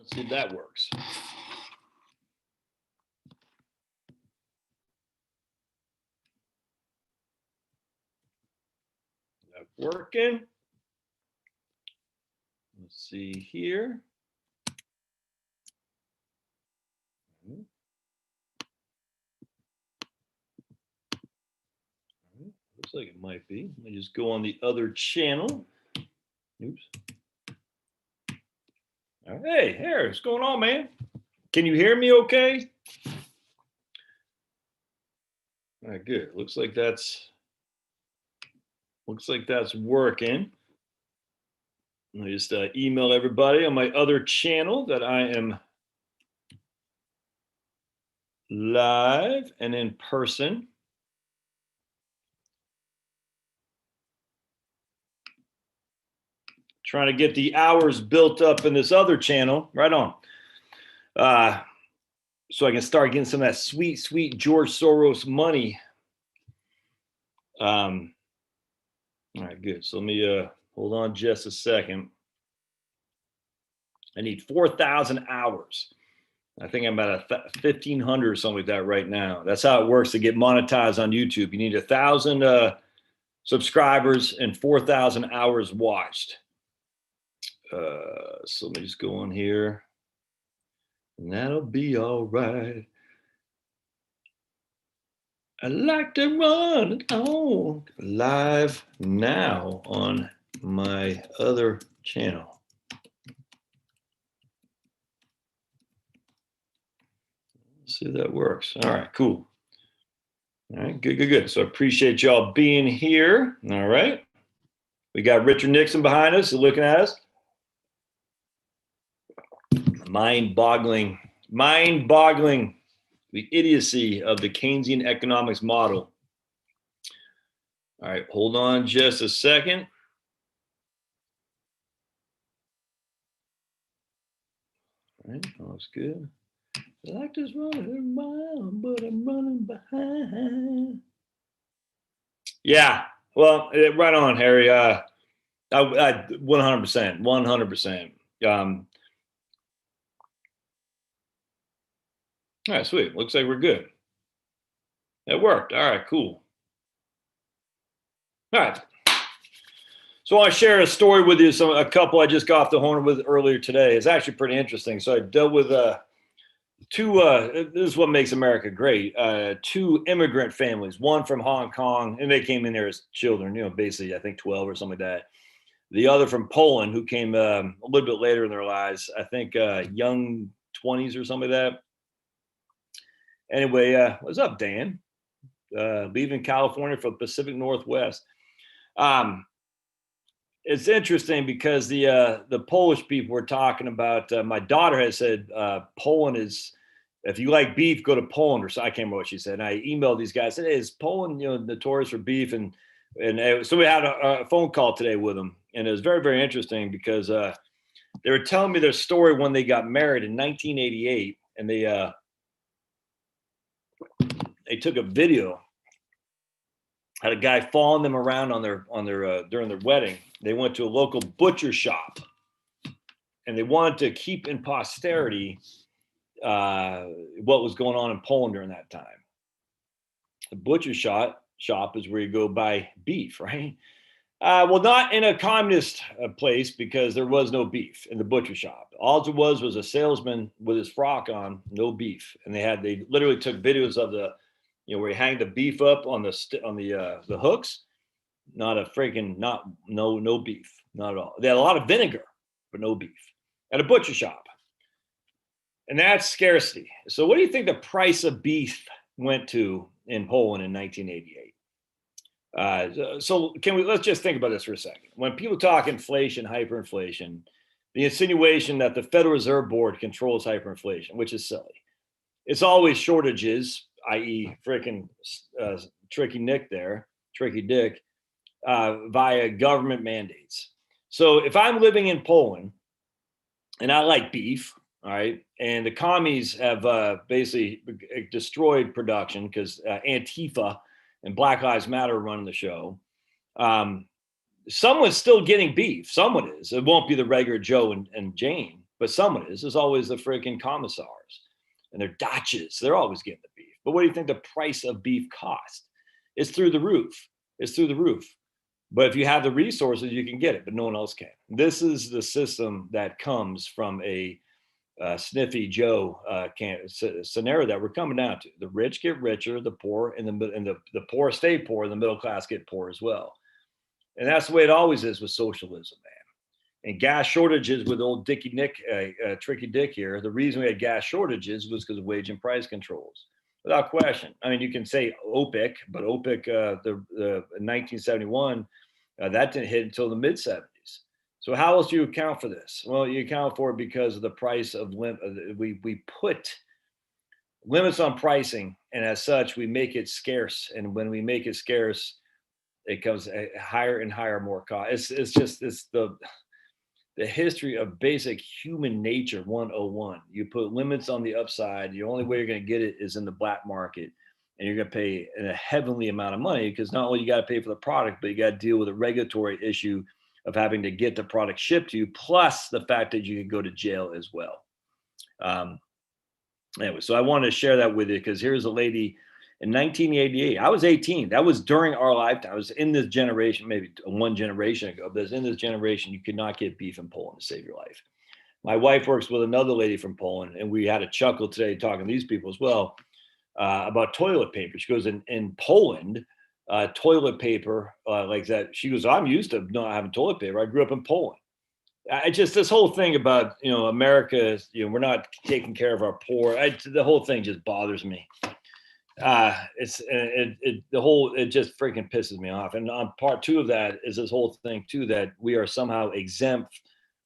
Let's see if that works. Is that working? Let's see here. Looks like it might be. Let me just go on the other channel. Oops. All right. Hey, Harry, what's going on, man? Can you hear me okay? All right, good. Looks like that's working. Let me just email everybody on my other channel that I am live and in person. Trying to get the hours built up in this other channel. Right on. So I can start getting some of that sweet, sweet George Soros money. All right, good. So let me hold on just a second. I need 4,000 hours. I think I'm about 1,500 or something like that right now. That's how it works to get monetized on YouTube. You need 1,000 subscribers and 4,000 hours watched. So let me just go on here. And that'll be all right. I like to run it on live now on my other channel. Let's see if that works. All right, cool. All right, good. So I appreciate y'all being here. All right. We got Richard Nixon behind us, looking at us. Mind-boggling, the idiocy of the Keynesian economics model. All right, hold on just a second. All right, that looks good. I like this running around, but I'm running behind. Yeah, well, right on, Harry. I 100%. All right, sweet. Looks like we're good. That worked. All right, cool. All right. So I want to share a story with you. A couple I just got off the horn with earlier today. It's actually pretty interesting. So I dealt with two. This is what makes America great. Two immigrant families. One from Hong Kong, and they came in there as children. Basically, I think 12 or something like that. The other from Poland, who came a little bit later in their lives. I think young 20s or something like that. Anyway, what's up, Dan? Leaving California for the Pacific Northwest. It's interesting because the Polish people were talking about. My daughter has said Poland is, if you like beef, go to Poland. Or so I can't remember what she said. And I emailed these guys. Said, hey, is Poland notorious for beef? And so we had a phone call today with them, and it was very, very interesting because they were telling me their story when they got married in 1988, and they took a video. Had a guy following them around on their during their wedding. They went to a local butcher shop, and they wanted to keep in posterity what was going on in Poland during that time. The butcher shop is where you go buy beef, right? Well, not in a communist place, because there was no beef in the butcher shop. All it was a salesman with his frock on, no beef, and they literally took videos of the. Where you hang the beef up on the hooks, no beef, not at all. They had a lot of vinegar, but no beef at a butcher shop, and that's scarcity. So, what do you think the price of beef went to in Poland in 1988? So, let's just think about this for a second. When people talk inflation, hyperinflation, the insinuation that the Federal Reserve Board controls hyperinflation, which is silly. It's always shortages, i.e. freaking Tricky Dick, via government mandates. So if I'm living in Poland and I like beef, all right, and the commies have basically destroyed production because Antifa and Black Lives Matter are running the show, someone's still getting beef. Someone is. It won't be the regular Joe and Jane, but someone is. There's always the freaking commissars and their Dachas. They're always getting the beef. But what do you think the price of beef cost? It's through the roof. It's through the roof. But if you have the resources, you can get it, but no one else can. This is the system that comes from a sniffy Joe scenario that we're coming down to. The rich get richer, the poor and the poor stay poor, and the middle class get poor as well. And that's the way it always is with socialism, man. And gas shortages with old Dickie Nick, Tricky Dick here. The reason we had gas shortages was because of wage and price controls, without question. I mean, you can say OPEC, but OPEC, the 1971, that didn't hit until the mid 70s. So how else do you account for this? Well, you account for it because of the price of we put limits on pricing, and as such, we make it scarce. And when we make it scarce, it comes higher and higher, more cost. It's the history of basic human nature 101. You put limits on the upside. The only way you're going to get it is in the black market, and you're going to pay a heavenly amount of money, because not only you got to pay for the product, but you got to deal with a regulatory issue of having to get the product shipped to you, plus the fact that you can go to jail as well. Anyway, so I wanted to share that with you, because here's a lady in 1988. I was 18. That was during our lifetime. I was in this generation, maybe one generation ago, but in this generation, you could not get beef in Poland to save your life. My wife works with another lady from Poland, and we had a chuckle today talking to these people as well about toilet paper. She goes, in Poland, toilet paper like that. She goes, I'm used to not having toilet paper. I grew up in Poland. This whole thing about, America, we're not taking care of our poor. The whole thing just bothers me. It just freaking pisses me off. And on part two of that is this whole thing too, that we are somehow exempt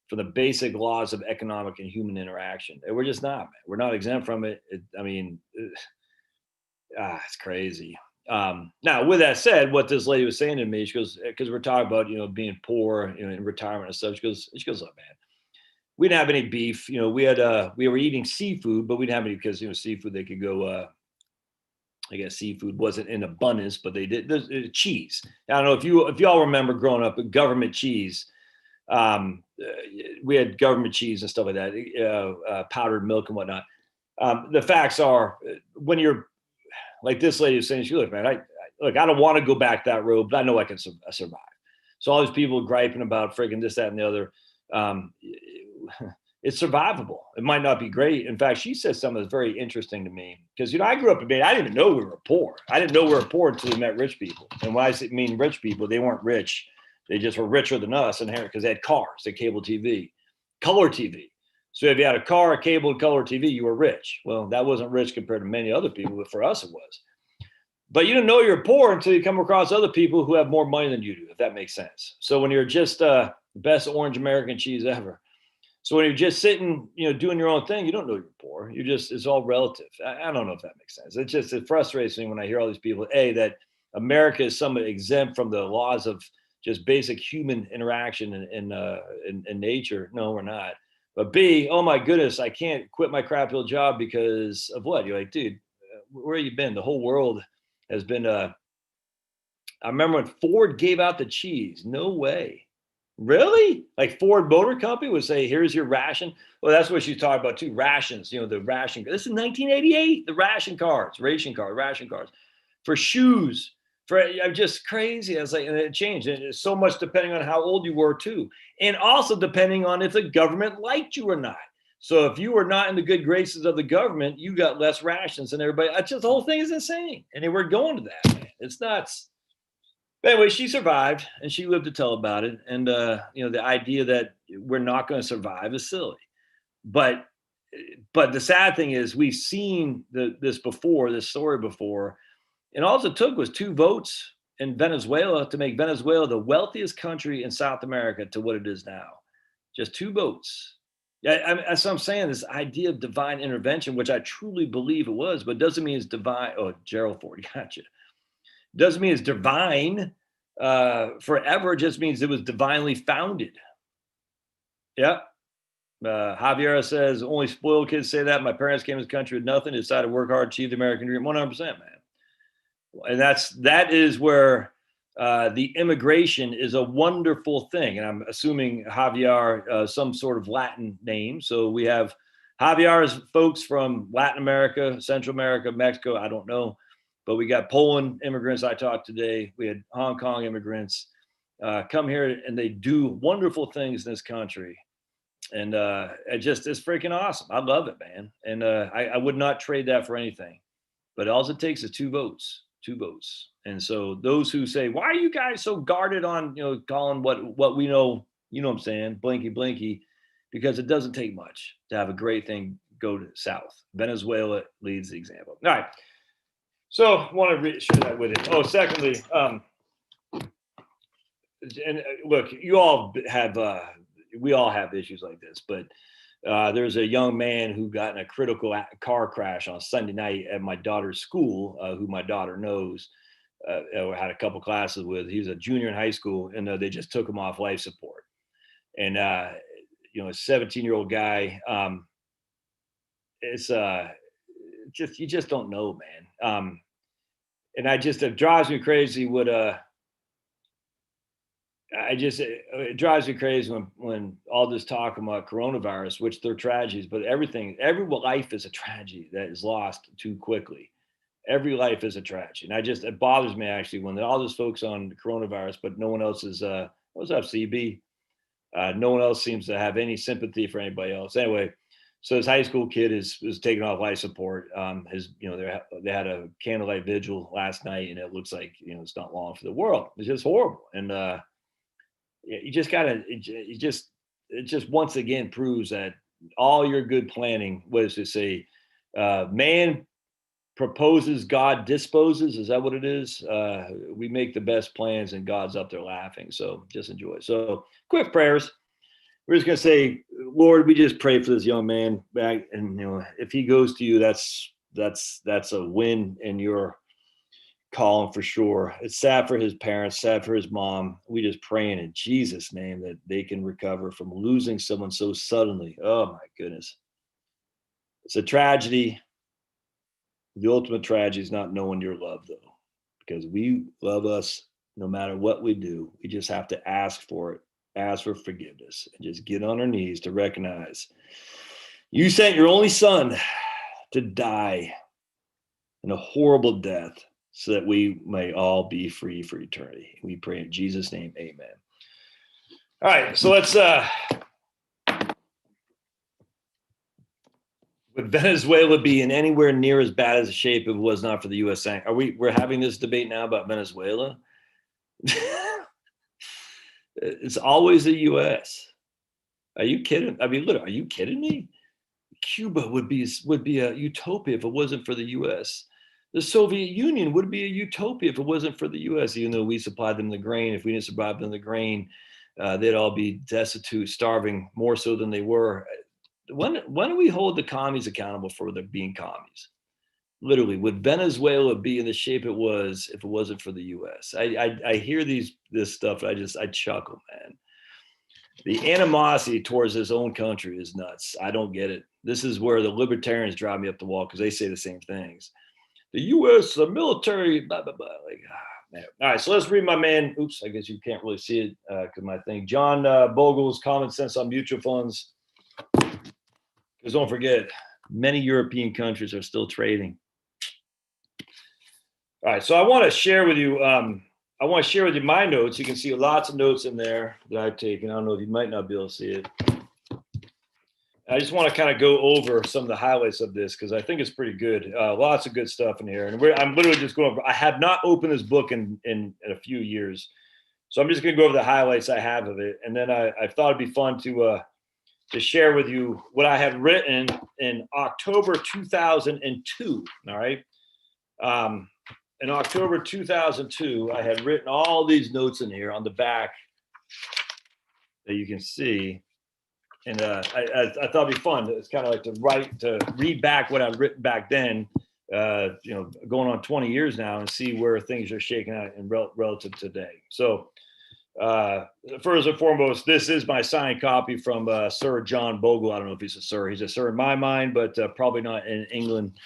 from the basic laws of economic and human interaction. And we're just not, man. We're not exempt from it. It's crazy. Now, with that said, what this lady was saying to me, she goes, because we're talking about, being poor, in retirement and stuff. She goes, look, man, we didn't have any beef. We were eating seafood, but we didn't have any, because, seafood, they could go, I guess seafood wasn't in abundance, but they did. There's cheese. I don't know if y'all remember growing up with government cheese. We had government cheese and stuff like that, powdered milk and whatnot. The facts are, when you're like this lady was saying, she look, man, I don't want to go back that road, but I know I can survive. So all these people griping about freaking this, that, and the other. It's survivable. It might not be great. In fact, she said something that's very interesting to me, because, I grew up in Maine. I didn't even know we were poor. I didn't know we were poor until we met rich people. And when I mean rich people, they weren't rich. They just were richer than us, because they had cars, they had cable TV, color TV. So if you had a car, a cable, color TV, you were rich. Well, that wasn't rich compared to many other people, but for us it was. But you didn't know you're poor until you come across other people who have more money than you do, if that makes sense. So when you're just best orange American cheese ever. So when you're just sitting, doing your own thing, you don't know you're poor. It's all relative. I don't know if that makes sense. It frustrates me when I hear all these people, that America is somewhat exempt from the laws of just basic human interaction in nature. No, we're not. But B, oh my goodness, I can't quit my crap old job because of what? You're like, dude, where have you been? The whole world has been. I remember when Ford gave out the cheese. No way. Really? Like Ford Motor Company would say, here's your ration. Well, that's what she's talking about too. Rations, the ration. This is 1988, the ration cards for shoes. I'm just crazy. I was like, and it changed. And it's so much depending on how old you were too. And also depending on if the government liked you or not. So if you were not in the good graces of the government, you got less rations than everybody. The whole thing is insane. And we're going to that, man. It's nuts. But anyway, she survived and she lived to tell about it. And, the idea that we're not going to survive is silly. But the sad thing is we've seen this story before. And all it took was 2 votes in Venezuela to make Venezuela the wealthiest country in South America to what it is now. Just 2 votes. Yeah, that's what I'm saying. This idea of divine intervention, which I truly believe it was, but doesn't mean it's divine. Oh, Gerald Ford, gotcha. Doesn't mean it's divine forever. It just means it was divinely founded. Yeah. Javiera says, only spoiled kids say that. My parents came to this country with nothing, decided to work hard, achieve the American dream. 100%, man. And that is where the immigration is a wonderful thing. And I'm assuming Javier, some sort of Latin name. So we have Javier's folks from Latin America, Central America, Mexico, I don't know. But we got Poland immigrants I talked today. We had Hong Kong immigrants come here, and they do wonderful things in this country. And it's freaking awesome. I love it, man. And I would not trade that for anything. But all it takes is two votes. And so those who say, why are you guys so guarded on, calling what we know, what I'm saying, blinky blinky, because it doesn't take much to have a great thing go to south. Venezuela leads the example. All right. So I want to share that with you. Oh, secondly, and look, we all have issues like this, but there's a young man who got in a critical car crash on Sunday night at my daughter's school, who my daughter knows, had a couple classes with. He was a junior in high school, and they just took him off life support. And a 17-year-old guy, it's you just don't know, man. And it drives me crazy it drives me crazy when all this talk about coronavirus, which they're tragedies, but every life is a tragedy that is lost too quickly. Every life is a tragedy. And it bothers me actually when all this folks on coronavirus, but no one else is, what's up, CB? No one else seems to have any sympathy for anybody else. Anyway, so this high school kid is taking off life support. They had a candlelight vigil last night, and it looks like, it's not long for the world. It's just horrible. And, you just gotta, it just once again proves that all your good planning, what does it say? Man proposes, God disposes. Is that what it is? We make the best plans and God's up there laughing. So just enjoy it. So quick prayers. We're just going to say, Lord, we just pray for this young man back. And, if he goes to you, that's a win in your calling for sure. It's sad for his parents, sad for his mom. We just praying in Jesus' name that they can recover from losing someone so suddenly. Oh my goodness. It's a tragedy. The ultimate tragedy is not knowing your love, though, because we love us no matter what we do. We just have to ask for it, ask for forgiveness, and just get on our knees to recognize you sent your only son to die in a horrible death so that we may all be free for eternity. We pray in Jesus' name, amen. All right, so let's, would Venezuela be in anywhere near as bad as a shape if it was not for the U.S. We're having this debate now about Venezuela? It's always the U.S. Are you kidding? I mean, look, are you kidding me? Cuba would be a utopia if it wasn't for the U.S. The Soviet Union would be a utopia if it wasn't for the U.S., even though we supplied them the grain. If we didn't supply them the grain, they'd all be destitute, starving, more so than they were. When do we hold the commies accountable for their being commies? Literally, would Venezuela be in the shape it was if it wasn't for the U.S.? I hear this stuff, I chuckle, man. The animosity towards his own country is nuts. I don't get it. This is where the libertarians drive me up the wall because they say the same things. The U.S., the military, blah, blah, blah. Like, man. All right, so let's read my man. Oops, I guess you can't really see it because my thing. John Bogle's Common Sense on Mutual Funds. Because don't forget, many European countries are still trading. All right, so I want to share with you. I want to share with you my notes. You can see lots of notes in there that I've taken. I don't know if you might not be able to see it. I just want to kind of go over some of the highlights of this because I think it's pretty good. Lots of good stuff in here. And I'm literally just going over. I have not opened this book in a few years. So I'm just going to go over the highlights I have of it. And then I thought it'd be fun to share with you what I had written in October 2002. All right. In October 2002, I had written all these notes in here on the back that you can see. And I thought it'd be fun. It's kind of like to read back what I've written back then, going on 20 years now and see where things are shaking out in relative to today. So first and foremost, this is my signed copy from Sir John Bogle. I don't know if he's a sir. He's a sir in my mind, but probably not in England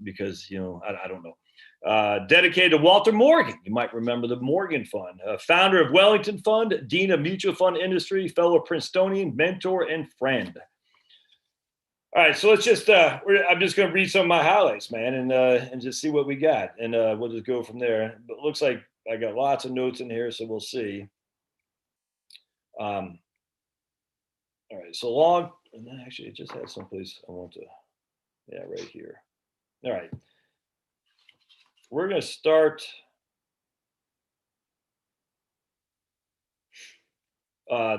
because, I don't know. Dedicated to Walter Morgan. You might remember the Morgan Fund. Founder of Wellington Fund, dean of mutual fund industry, fellow Princetonian, mentor, and friend. All right, so let's just, I'm just going to read some of my highlights, man, and just see what we got. And we'll just go from there. But it looks like I got lots of notes in here, so we'll see. All right, so long, and then actually it just had someplace I want to, yeah, right here. All right. We're going to start.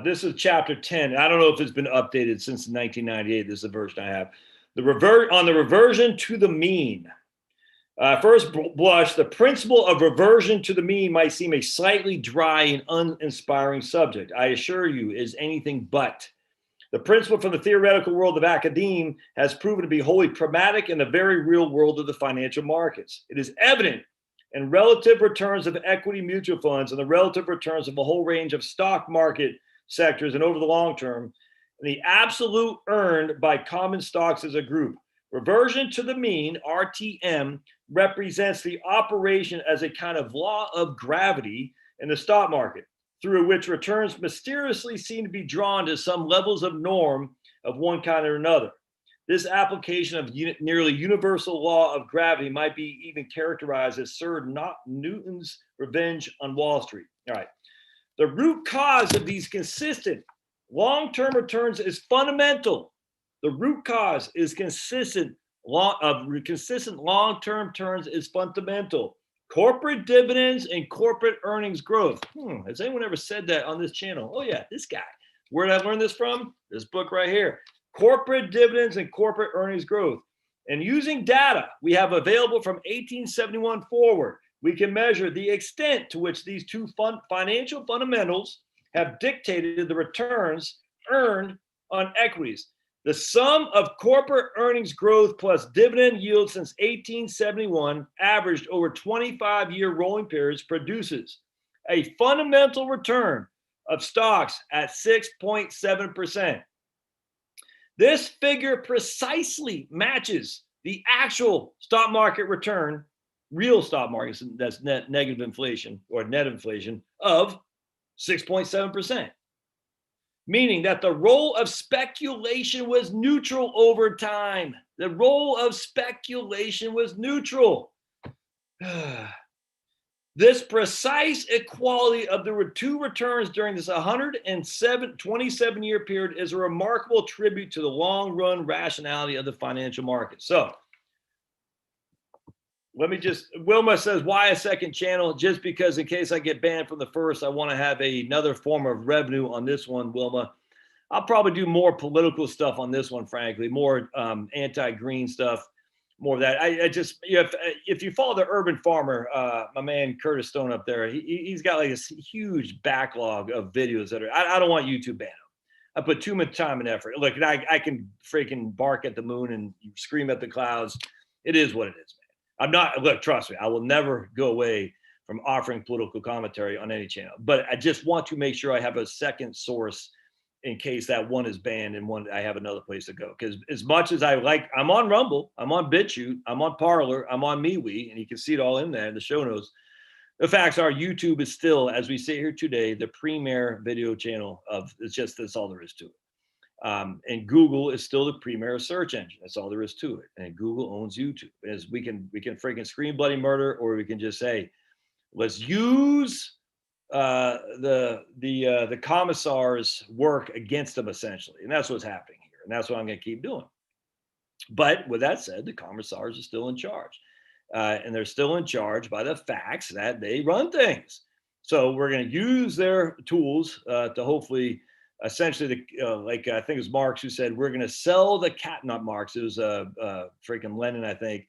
This is chapter 10. I don't know if it's been updated since 1998. This is the version I have. The reversion to the mean. First blush, the principle of reversion to the mean might seem a slightly dry and uninspiring subject. I assure you, it is anything but. The principle from the theoretical world of academia has proven to be wholly pragmatic in the very real world of the financial markets. It is evident in relative returns of equity mutual funds and the relative returns of a whole range of stock market sectors and over the long term, and the absolute earned by common stocks as a group. Reversion to the mean, RTM, represents the operation as a kind of law of gravity in the stock market, through which returns mysteriously seem to be drawn to some levels of norm of one kind or another. This application of nearly universal law of gravity might be even characterized as Sir Newton's revenge on Wall Street. All right. The root cause of these consistent long-term returns is fundamental. The root cause is consistent long-term returns is fundamental. Corporate dividends and corporate earnings growth. Has anyone ever said that on this channel? Oh yeah, this guy. Where did I learn this from? This book right here. Corporate dividends and corporate earnings growth. And using data we have available from 1871 forward, we can measure the extent to which these two financial fundamentals have dictated the returns earned on equities. The sum of corporate earnings growth plus dividend yield since 1871, averaged over 25-year rolling periods, produces a fundamental return of stocks at 6.7%. This figure precisely matches the actual stock market return, real stock market, that's negative inflation or net inflation, of 6.7%. Meaning that the role of speculation was neutral over time. The role of speculation was neutral. This precise equality of the two returns during this 27-year period is a remarkable tribute to the long-run rationality of the financial market. So, let me just, Wilma says, why a second channel? Just because in case I get banned from the first, I want to have another form of revenue on this one, Wilma. I'll probably do more political stuff on this one, frankly, more anti-green stuff, more of that. I just, if you follow the Urban Farmer, my man Curtis Stone up there, he's got like this huge backlog of videos that are, I don't want YouTube ban them. I put too much time and effort. Look, I can freaking bark at the moon and scream at the clouds. It is what it is, man. I'm not, look, trust me, I will never go away from offering political commentary on any channel, but I just want to make sure I have a second source in case that one is banned and one I have another place to go. Because as much as I like, I'm on Rumble, I'm on BitChute, I'm on Parler, I'm on MeWe, and you can see it all in there in the show notes. The facts are YouTube is still, as we sit here today, the premier video channel of, it's just, that's all there is to it. And Google is still the premier search engine. That's all there is to it. And Google owns YouTube. As we can freaking scream bloody murder, or we can just say, let's use the commissar's work against them, essentially. And that's what's happening here. And that's what I'm going to keep doing. But with that said, the commissars are still in charge. And they're still in charge by the facts that they run things. So we're going to use their tools to hopefully, essentially, like I think it was Marx who said, we're going to sell the not Marx, it was freaking Lenin, I think.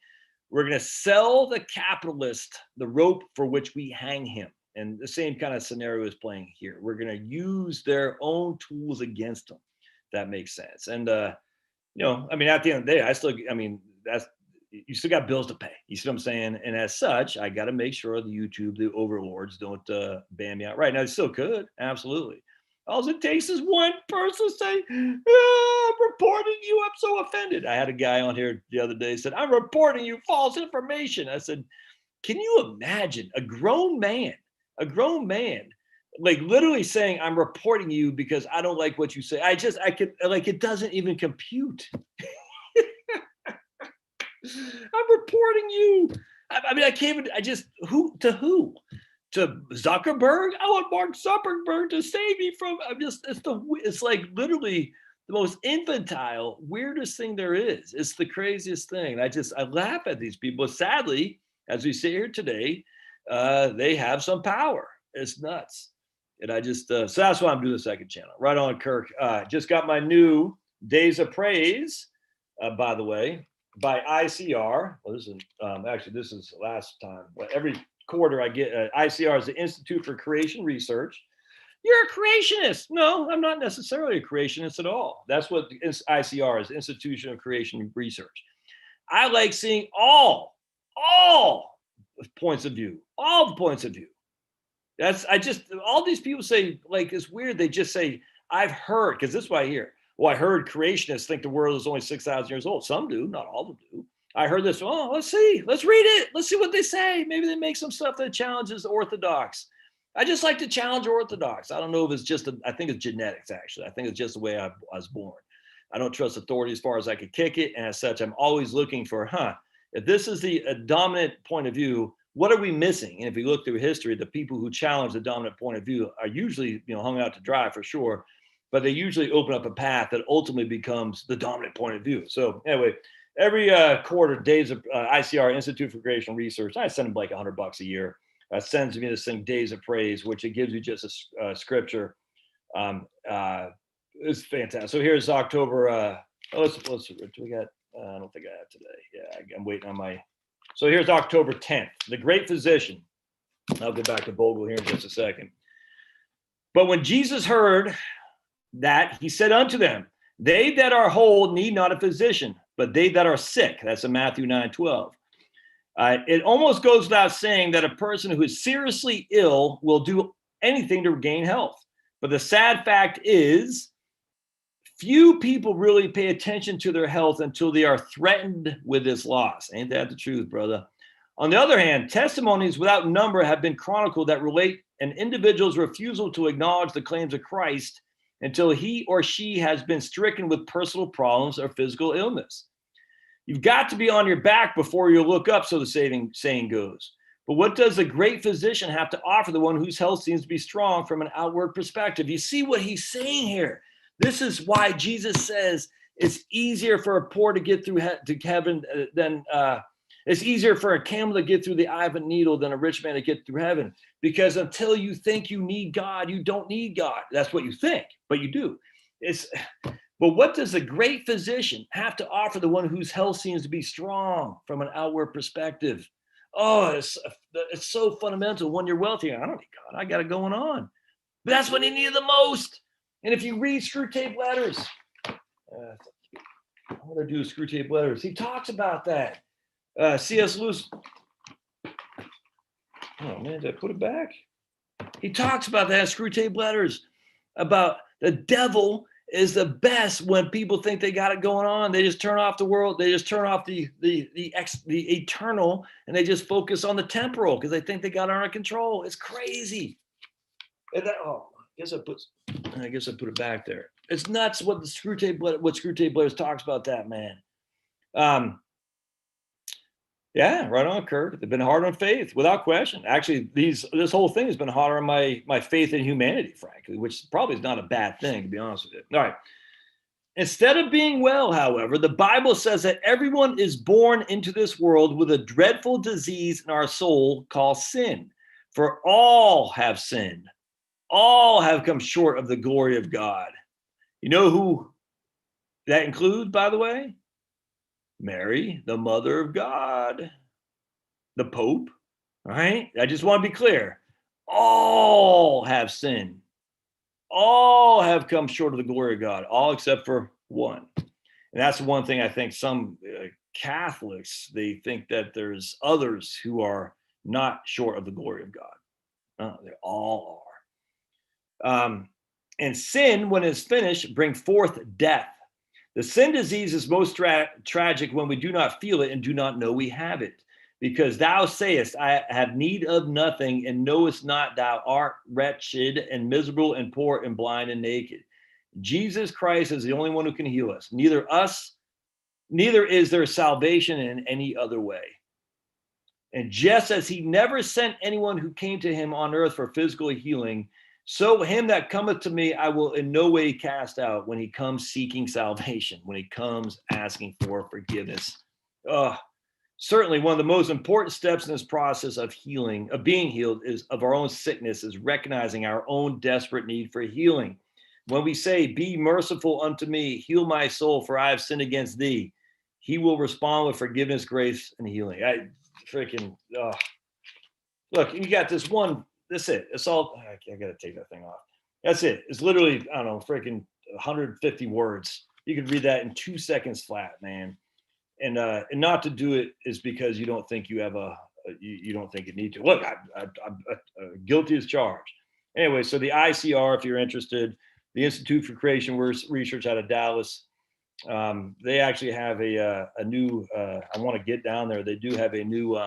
We're going to sell the capitalist the rope for which we hang him. And the same kind of scenario is playing here. We're going to use their own tools against them. That makes sense. And, I mean, at the end of the day, that's, you still got bills to pay. You see what I'm saying? And as such, I got to make sure the overlords don't ban me out. Right now, they still could. Absolutely. All it takes is one person say, I'm reporting you. I'm so offended. I had a guy on here the other day said, I'm reporting you false information. I said, Can you imagine a grown man, like literally saying, I'm reporting you because I don't like what you say. I could, like, it doesn't even compute. I'm reporting you. I mean, I can't even, who? To Zuckerberg? I want Mark Zuckerberg to save me from, it's like literally the most infantile, weirdest thing there is. It's the craziest thing. I laugh at these people. Sadly, as we sit here today, they have some power. It's nuts. And so that's why I'm doing the second channel. Right on, Kirk. Just got my new Days of Praise, by the way, by ICR. Well, this is last time. But every quarter I get, ICR is the Institute for Creation Research. You're a creationist. No, I'm not necessarily a creationist at all. That's what the ICR is, Institution of Creation Research. I like seeing all points of view, all the points of view. All these people say, like, it's weird. They just say, I've heard, because this is what I hear. Well, I heard creationists think the world is only 6,000 years old. Some do, not all of them do. I heard this. Oh, let's see. Let's read it. Let's see what they say. Maybe they make some stuff that challenges orthodox. I just like to challenge orthodox. I don't know if it's just, I think it's genetics, actually. I think it's just the way I was born. I don't trust authority as far as I could kick it. And as such, I'm always looking for, if this is the dominant point of view, what are we missing? And if you look through history, the people who challenge the dominant point of view are usually, hung out to dry for sure, but they usually open up a path that ultimately becomes the dominant point of view. So anyway, every quarter, Days of ICR, Institute for Creation Research, I send them like $100 a year. Sends me this thing, Days of Praise, which it gives you just a scripture. It's fantastic. So here's October. Let's do we got? I don't think I have today. Yeah, I'm waiting on my. So here's October 10th. The Great Physician. I'll get back to Bogle here in just a second. But when Jesus heard that, he said unto them, they that are whole need not a physician, but they that are sick. That's in Matthew 9:12. It almost goes without saying that a person who is seriously ill will do anything to regain health. But the sad fact is, few people really pay attention to their health until they are threatened with this loss. Ain't that the truth, brother? On the other hand, testimonies without number have been chronicled that relate an individual's refusal to acknowledge the claims of Christ until he or she has been stricken with personal problems or physical illness. You've got to be on your back before you look up, so the saying goes. But what does the great physician have to offer the one whose health seems to be strong from an outward perspective? You see what he's saying here. This is why Jesus says it's easier for a poor to get through to heaven than it's easier for a camel to get through the eye of a needle than a rich man to get through heaven. Because until you think you need God, you don't need God. That's what you think, but you do. But what does the great physician have to offer the one whose health seems to be strong from an outward perspective? Oh, it's so fundamental. When you're wealthy, I don't need God. I got it going on. But that's when you need it the most. And if you read Screwtape Letters, what do I do with Screwtape Letters? He talks about that. C.S. Lewis. Oh, man, did I put it back? He talks about that, Screwtape Letters, about the devil is the best when people think they got it going on. They just turn off the world. They just turn off the eternal, and they just focus on the temporal because they think they got it under control. It's crazy. And I guess I put it back there. It's nuts what Screwtape Letters talks about that, man. Yeah, right on, Kurt. They've been hard on faith, without question. Actually, this whole thing has been hard on my faith in humanity, frankly, which probably is not a bad thing, to be honest with you. All right. Instead of being well, however, the Bible says that everyone is born into this world with a dreadful disease in our soul called sin. For all have sinned. All have come short of the glory of God. You know who that includes, by the way? Mary, the mother of God, the Pope, right? I just want to be clear. All have sinned. All have come short of the glory of God, all except for one. And that's the one thing I think some Catholics, they think that there's others who are not short of the glory of God. They all are. And sin, when it's finished, brings forth death. The sin disease is most tragic when we do not feel it and do not know we have it. because thou sayest, I have need of nothing, and knowest not thou art wretched and miserable and poor and blind and naked. Jesus Christ is the only one who can heal us. Neither is there salvation in any other way. And just as he never sent anyone who came to him on earth for physical healing, so him that cometh to me, I will in no way cast out when he comes seeking salvation, when he comes asking for forgiveness. Certainly one of the most important steps in this process of healing, of being healed, is of our own sickness, is recognizing our own desperate need for healing. When we say, be merciful unto me, heal my soul, for I have sinned against thee, he will respond with forgiveness, grace, and healing. Look, you got this one, that's it. It's all, I got to take that thing off. That's it. It's literally, I don't know, 150 words. You can read that in 2 seconds flat, man. And not to do it is because you don't think you have you don't think you need to. Look, I'm guilty as charged. Anyway, so the ICR, if you're interested, the Institute for Creation Research out of Dallas, they actually have a new, I want to get down there. They do have a new,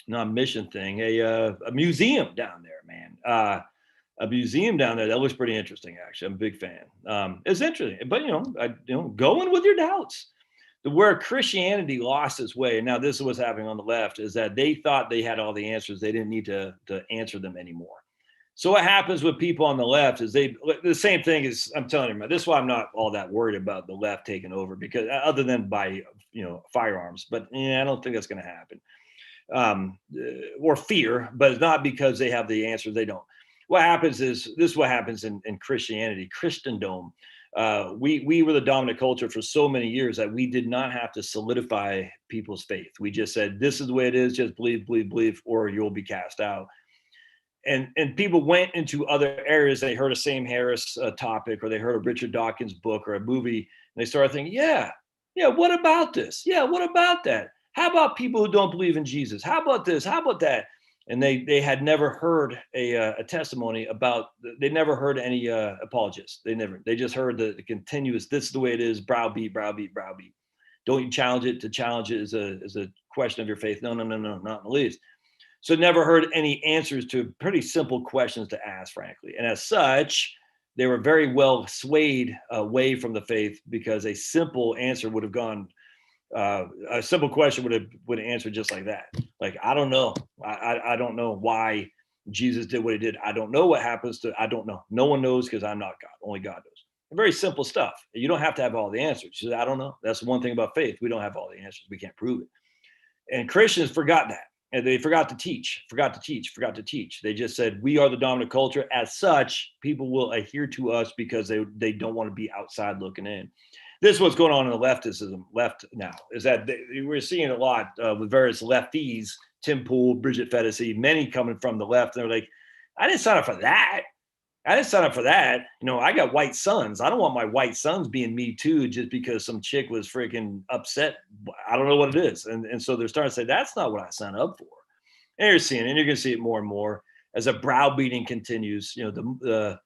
not mission thing, a museum down there, man. A museum down there that looks pretty interesting. Actually, I'm a big fan. It's interesting, but go in with your doubts. Where Christianity lost its way, and now this is what's happening on the left, is that they thought they had all the answers. They didn't need to answer them anymore. So what happens with people on the left is the same thing as I'm telling you. This is why I'm not all that worried about the left taking over, because other than by firearms, but I don't think that's going to happen. Or fear, but it's not because they have the answers. They don't. What happens is, this is what happens in Christianity, Christendom. We were the dominant culture for so many years that we did not have to solidify people's faith. We just said, this is the way it is, just believe, believe, believe, or you'll be cast out. And people went into other areas. They heard a Sam Harris topic, or they heard a Richard Dawkins book or a movie, and they started thinking, yeah, what about this? Yeah, what about that? How about people who don't believe in Jesus? How about this? How about that? And they had never heard a testimony about, they never heard any apologists. They just heard the continuous, this is the way it is, browbeat, browbeat, browbeat. Don't you challenge it? To challenge it is a question of your faith. No, not in the least. So never heard any answers to pretty simple questions to ask, frankly. And as such, they were very well swayed away from the faith, because a simple answer would have gone, a simple question would answer just like that. Like, I don't know. I don't know why Jesus did what he did. I don't know what happens to, I don't know. No one knows, because I'm not God. Only God knows. Very simple stuff. You don't have to have all the answers. You say, I don't know. That's one thing about faith. We don't have all the answers. We can't prove it. And Christians forgot that. And they forgot to teach. They just said, we are the dominant culture. As such, people will adhere to us because they don't want to be outside looking in. This is what's going on in the left now, is that we're seeing a lot with various lefties, Tim Pool, Bridget Phetasy, many coming from the left. And they're like, I didn't sign up for that. I got white sons. I don't want my white sons being Me Too just because some chick was freaking upset. I don't know what it is. And so they're starting to say, that's not what I signed up for. And you're seeing it, and you're going to see it more and more as a browbeating continues. The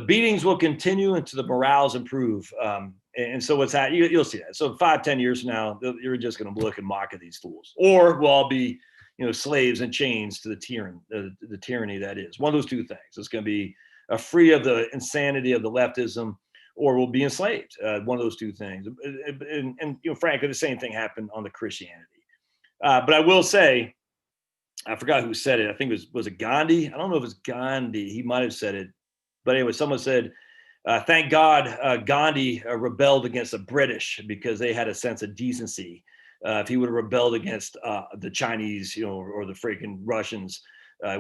beatings will continue until the morals improve. And so what's that? You'll see that. So 5-10 years from now, you're just going to look and mock at these fools, or we'll all be, slaves and chains to the tyranny that is. One of those two things. It's going to be free of the insanity of the leftism, or we'll be enslaved. One of those two things. And frankly, the same thing happened on the Christianity. But I will say, I forgot who said it. I think was it Gandhi? I don't know if it's Gandhi. He might have said it. But anyway, someone said, thank God Gandhi rebelled against the British, because they had a sense of decency. If he would have rebelled against the Chinese, or the freaking Russians,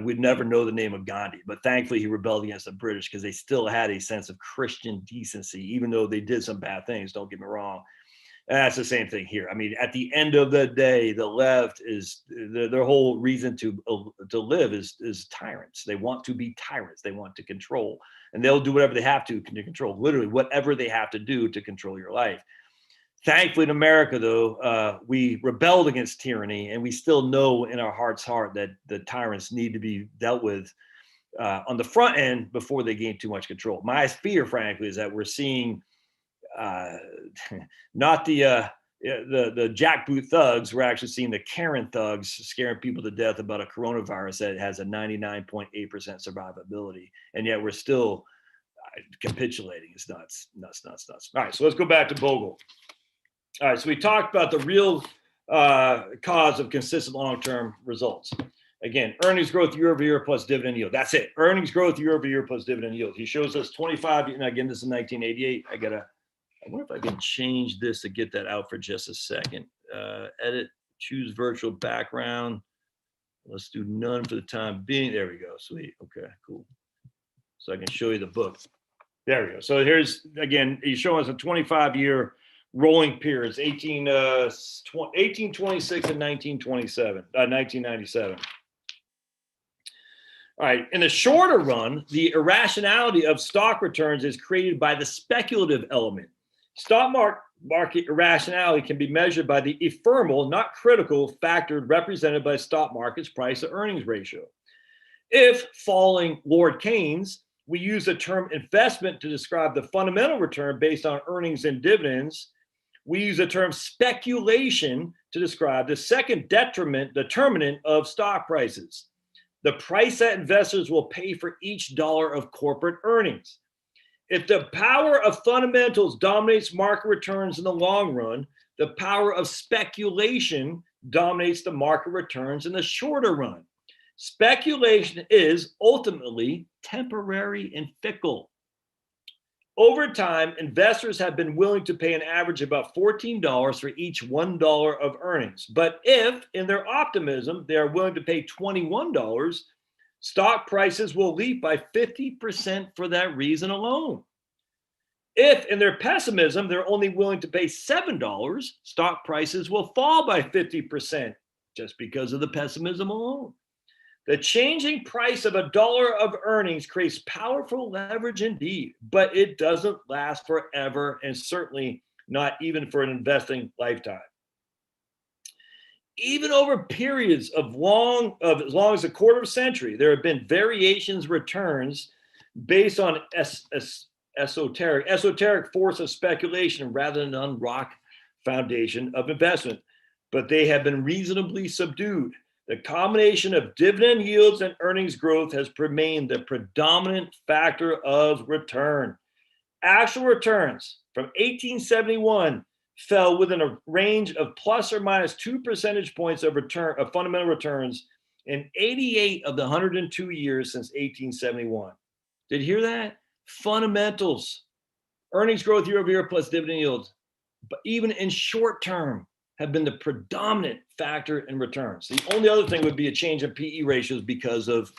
we'd never know the name of Gandhi. But thankfully, he rebelled against the British, because they still had a sense of Christian decency, even though they did some bad things. Don't get me wrong. And that's the same thing here. I mean, at the end of the day, the left is their whole reason to live is tyrants. They want to be tyrants. They want to control, and they'll do whatever they have to control. Literally, whatever they have to do to control your life. Thankfully, in America, though, we rebelled against tyranny, and we still know in our heart's heart that the tyrants need to be dealt with on the front end before they gain too much control. My fear, frankly, is that we're seeing not the the jackboot thugs were actually seeing the Karen thugs scaring people to death about a coronavirus that has a 99.8% survivability, and yet we're still capitulating. It's nuts. All right, so let's go back to Bogle. All right, so we talked about the real cause of consistent long-term results. Again, earnings growth year over year plus dividend yield. That's it. Earnings growth year over year plus dividend yield. He shows us 25. And again, this is 1988. I wonder if I can change this to get that out for just a second. Edit, choose virtual background. Let's do none for the time being. There we go. Sweet. Okay, cool. So I can show you the book. There we go. So here's, again, he's showing us a 25-year rolling periods, 1826 and 1997. All right. In the shorter run, the irrationality of stock returns is created by the speculative element. Stock market irrationality can be measured by the ephemeral, not critical, factor represented by stock market's price to earnings ratio. If, following Lord Keynes, we use the term investment to describe the fundamental return based on earnings and dividends, we use the term speculation to describe the second determinant of stock prices, the price that investors will pay for each dollar of corporate earnings. If the power of fundamentals dominates market returns in the long run, the power of speculation dominates the market returns in the shorter run. Speculation is ultimately temporary and fickle. Over time, investors have been willing to pay an average of about $14 for each $1 of earnings. But if, in their optimism, they are willing to pay $21, stock prices will leap by 50% for that reason alone. If, in their pessimism, they're only willing to pay $7, stock prices will fall by 50% just because of the pessimism alone. The changing price of $1 of earnings creates powerful leverage indeed, but it doesn't last forever, and certainly not even for an investing lifetime. Even over periods of as long as a quarter of a century, there have been variations returns based on esoteric force of speculation rather than on rock foundation of investment, but they have been reasonably subdued. The combination of dividend yields and earnings growth has remained the predominant factor of return. Actual returns from 1871 fell within a range of plus or minus 2 percentage points of fundamental returns in 88 of the 102 years since 1871. Did you hear that? Fundamentals, earnings growth year over year plus dividend yields, but even in short term, have been the predominant factor in returns. The only other thing would be a change in PE ratios because of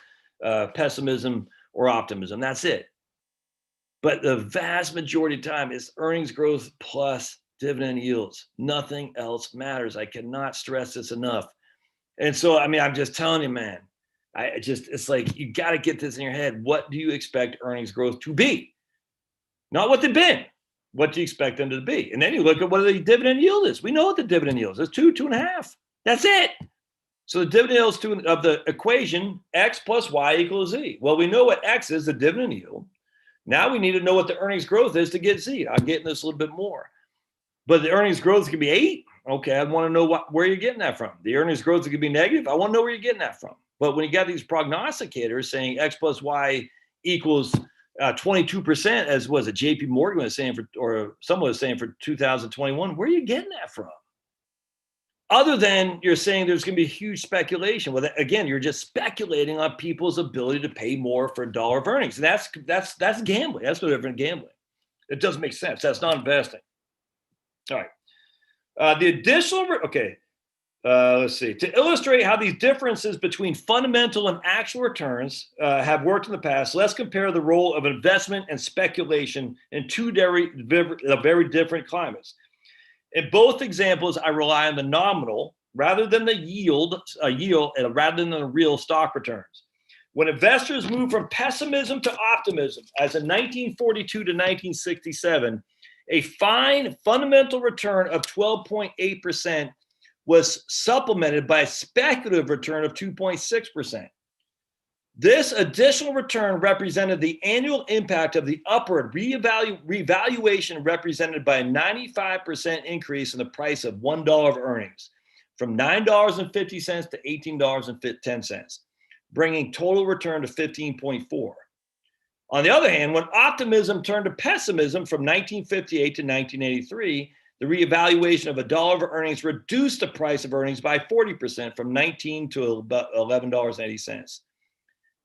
pessimism or optimism. That's it. But the vast majority of time is earnings growth plus dividend yields. Nothing else matters. I cannot stress this enough. And so, I mean, I'm just telling you, man, it's like, you got to get this in your head. What do you expect earnings growth to be? Not what they've been. What do you expect them to be? And then you look at what the dividend yield is. We know what the dividend yield is. It's 2.5. That's it. So the dividend yield of the equation, X plus Y equals Z. Well, we know what X is, the dividend yield. Now we need to know what the earnings growth is to get Z. I'll get in this a little bit more. But the earnings growth could be 8. Okay, I want to know where you're getting that from. The earnings growth could be negative. I want to know where you're getting that from. But when you got these prognosticators saying X plus Y equals 22%, as was it JP Morgan was saying or someone was saying for 2021, where are you getting that from? Other than you're saying there's going to be huge speculation. Well, again, you're just speculating on people's ability to pay more for a dollar of earnings. And that's gambling. That's no different than gambling. It doesn't make sense. That's not investing. All right. The additional, let's see. To illustrate how these differences between fundamental and actual returns have worked in the past, let's compare the role of investment and speculation in two very different climates. In both examples, I rely on the nominal rather than the yield, rather than the real stock returns. When investors move from pessimism to optimism, as in 1942 to 1967, a fine fundamental return of 12.8% was supplemented by a speculative return of 2.6%. This additional return represented the annual impact of the upward revaluation represented by a 95% increase in the price of $1 of earnings, from $9.50 to $18.10, bringing total return to 15.4. On the other hand, when optimism turned to pessimism from 1958 to 1983, the reevaluation of $1 of earnings reduced the price of earnings by 40%, from $19 to about $11.80.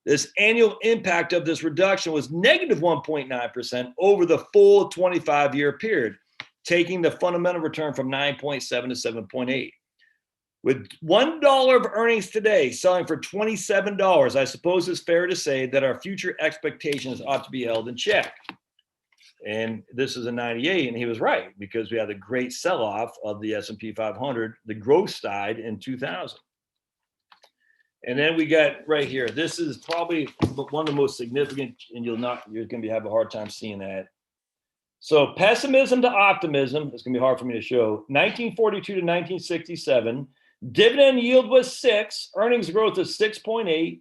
This annual impact of this reduction was negative 1.9% over the full 25-year period, taking the fundamental return from 9.7 to 7.8. With $1 of earnings today selling for $27, I suppose it's fair to say that our future expectations ought to be held in check. And this is a 98, and he was right, because we had a great sell-off of the S&P 500, the growth side, in 2000. And then we got right here. This is probably one of the most significant, and you're going to have a hard time seeing that. So pessimism to optimism, it's going to be hard for me to show. 1942 to 1967, dividend yield was 6, earnings growth was 6.8.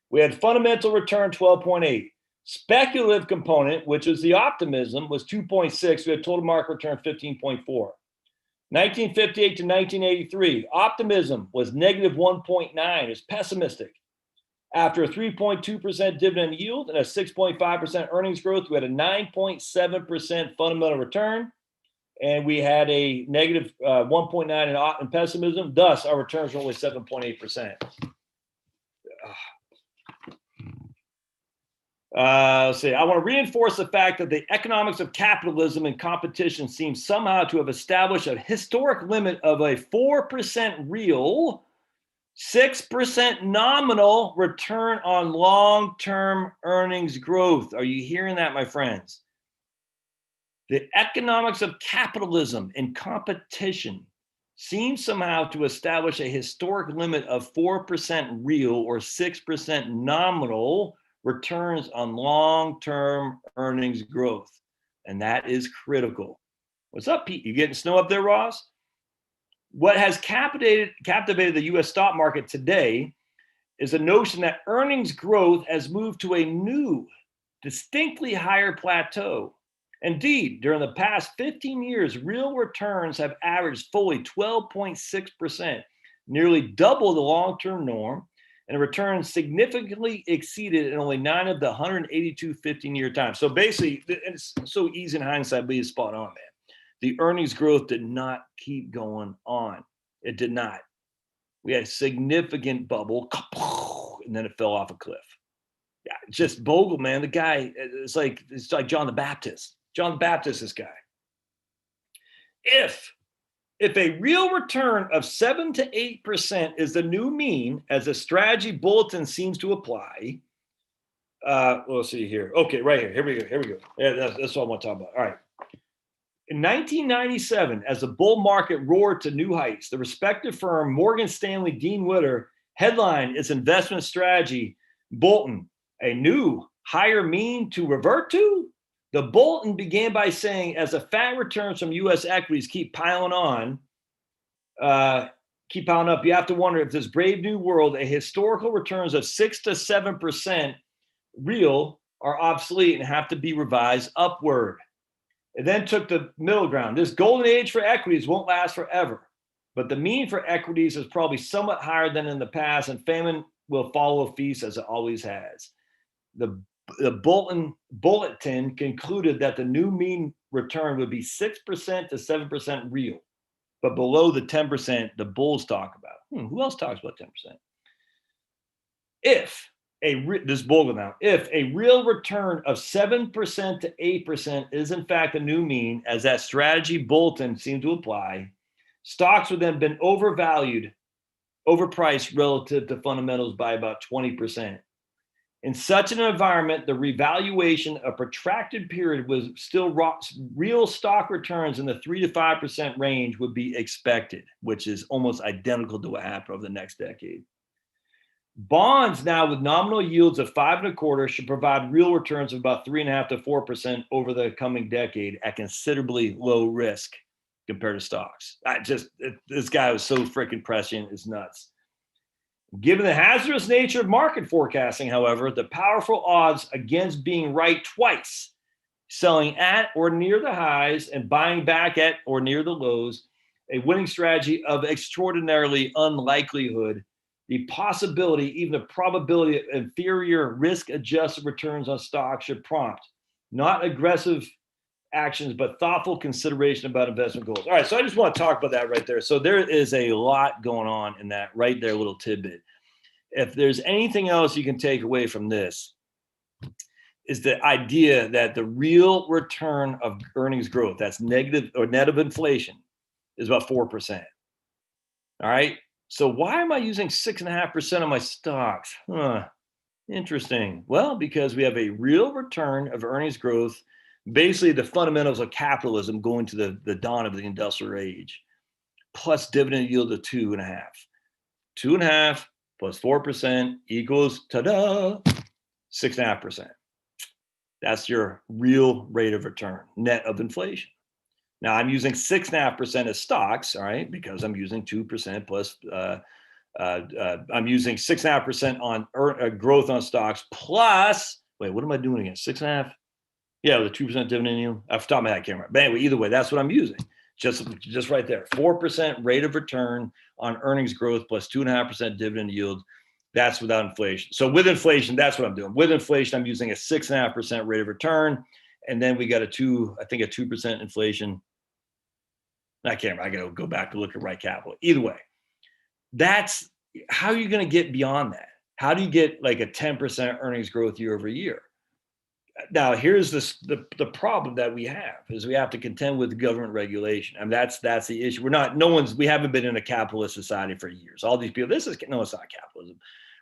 We had fundamental return 12.8. Speculative component, which was the optimism, was 2.6. We had total market return 15.4. 1958 to 1983, optimism was negative 1.9. It's pessimistic. After a 3.2% dividend yield and a 6.5% earnings growth, we had a 9.7% fundamental return, and we had a negative 1.9 in pessimism. Thus, our returns were only 7.8%. Let's see. I want to reinforce the fact that the economics of capitalism and competition seem somehow to have established a historic limit of a 4% real, 6% nominal return on long-term earnings growth. Are you hearing that, my friends? The economics of capitalism and competition seem somehow to establish a historic limit of 4% real or 6% nominal returns on long-term earnings growth. And that is critical. What's up, Pete? You getting snow up there, Ross? What has captivated the U.S. stock market today is a notion that earnings growth has moved to a new, distinctly higher plateau. Indeed, during the past 15 years, real returns have averaged fully 12.6%, nearly double the long-term norm, and returns significantly exceeded in only 9 of the 182 15-year times. So basically, it's so easy in hindsight, but he's spot on, man. The earnings growth did not keep going on. It did not. We had a significant bubble, and then it fell off a cliff. Yeah, just Bogle, man. The guy, it's like John the Baptist. John the Baptist, this guy. If a real return of 7 to 8% is the new mean, as the strategy bulletin seems to apply, let's see here. Okay, right here. Here we go. Yeah, that's what I want to talk about. All right. In 1997, as the bull market roared to new heights, the respected firm Morgan Stanley Dean Witter headlined its investment strategy bulletin, a new higher mean to revert to? The bulletin began by saying, as the fat returns from U.S. equities keep piling up, you have to wonder if this brave new world, a historical returns of 6 to 7% real, are obsolete and have to be revised upward. It then took the middle ground. This golden age for equities won't last forever, but the mean for equities is probably somewhat higher than in the past, and famine will follow a feast as it always has. The bulletin concluded that the new mean return would be 6% to 7% real, but below the 10% the bulls talk about. Who else talks about 10%? If a real return of 7% to 8% is in fact the new mean, as that strategy bulletin seemed to apply, stocks would then been overpriced relative to fundamentals by about 20%. In such an environment, the revaluation of protracted period was still real stock returns in the 3 to 5% range would be expected, which is almost identical to what happened over the next decade. Bonds now with nominal yields of 5.25% should provide real returns of about 3.5 to 4% over the coming decade at considerably low risk compared to stocks. This guy was so freaking prescient, it's nuts. Given the hazardous nature of market forecasting, however, the powerful odds against being right twice, selling at or near the highs and buying back at or near the lows, a winning strategy of extraordinarily unlikelihood, the possibility, even the probability of inferior risk-adjusted returns on stocks should prompt not aggressive actions, but thoughtful consideration about investment goals. All right, so I just want to talk about that right there. So there is a lot going on in that right there little tidbit. If there's anything else you can take away from this, is the idea that the real return of earnings growth, that's negative or net of inflation, is about 4%. All right. So why am I using 6.5% on my stocks? Interesting. Well, because we have a real return of earnings growth, basically the fundamentals of capitalism going to the dawn of the industrial age, plus dividend yield of 2.5. 2.5 plus 4% equals, ta-da, 6.5%. That's your real rate of return, net of inflation. Now I'm using 6.5% as stocks, all right, because I'm using 2% plus, I'm using 6.5% on growth on stocks plus, wait, what am I doing again? 6.5? Yeah, with a 2% dividend yield. Off the top of my head, I can't remember. But anyway, either way, that's what I'm using. Just right there. 4% rate of return on earnings growth plus 2.5% dividend yield. That's without inflation. So with inflation, that's what I'm doing. With inflation, I'm using a 6.5% rate of return. And then we got a 2% inflation. I can't remember. I got to go back to look at right capital. Either way, that's how you're going to get beyond that. How do you get like a 10% earnings growth year over year? Now, here's the problem that we have is we have to contend with government regulation. I mean, that's the issue. We haven't been in a capitalist society for years. All these people, it's not capitalism.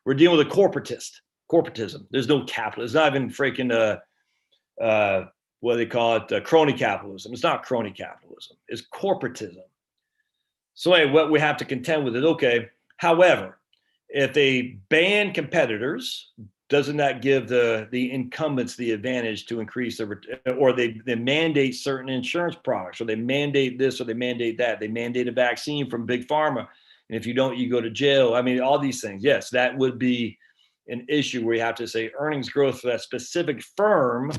We're dealing with a corporatism. There's no capital. It's not even freaking what do they call it? Crony capitalism. It's not crony capitalism. It's corporatism. So anyway, what we have to contend with is, okay, however, if they ban competitors, doesn't that give the incumbents the advantage to increase or they mandate certain insurance products, or they mandate this, or they mandate that. They mandate a vaccine from Big Pharma. And if you don't, you go to jail. I mean, all these things. Yes, that would be an issue where you have to say earnings growth for that specific firm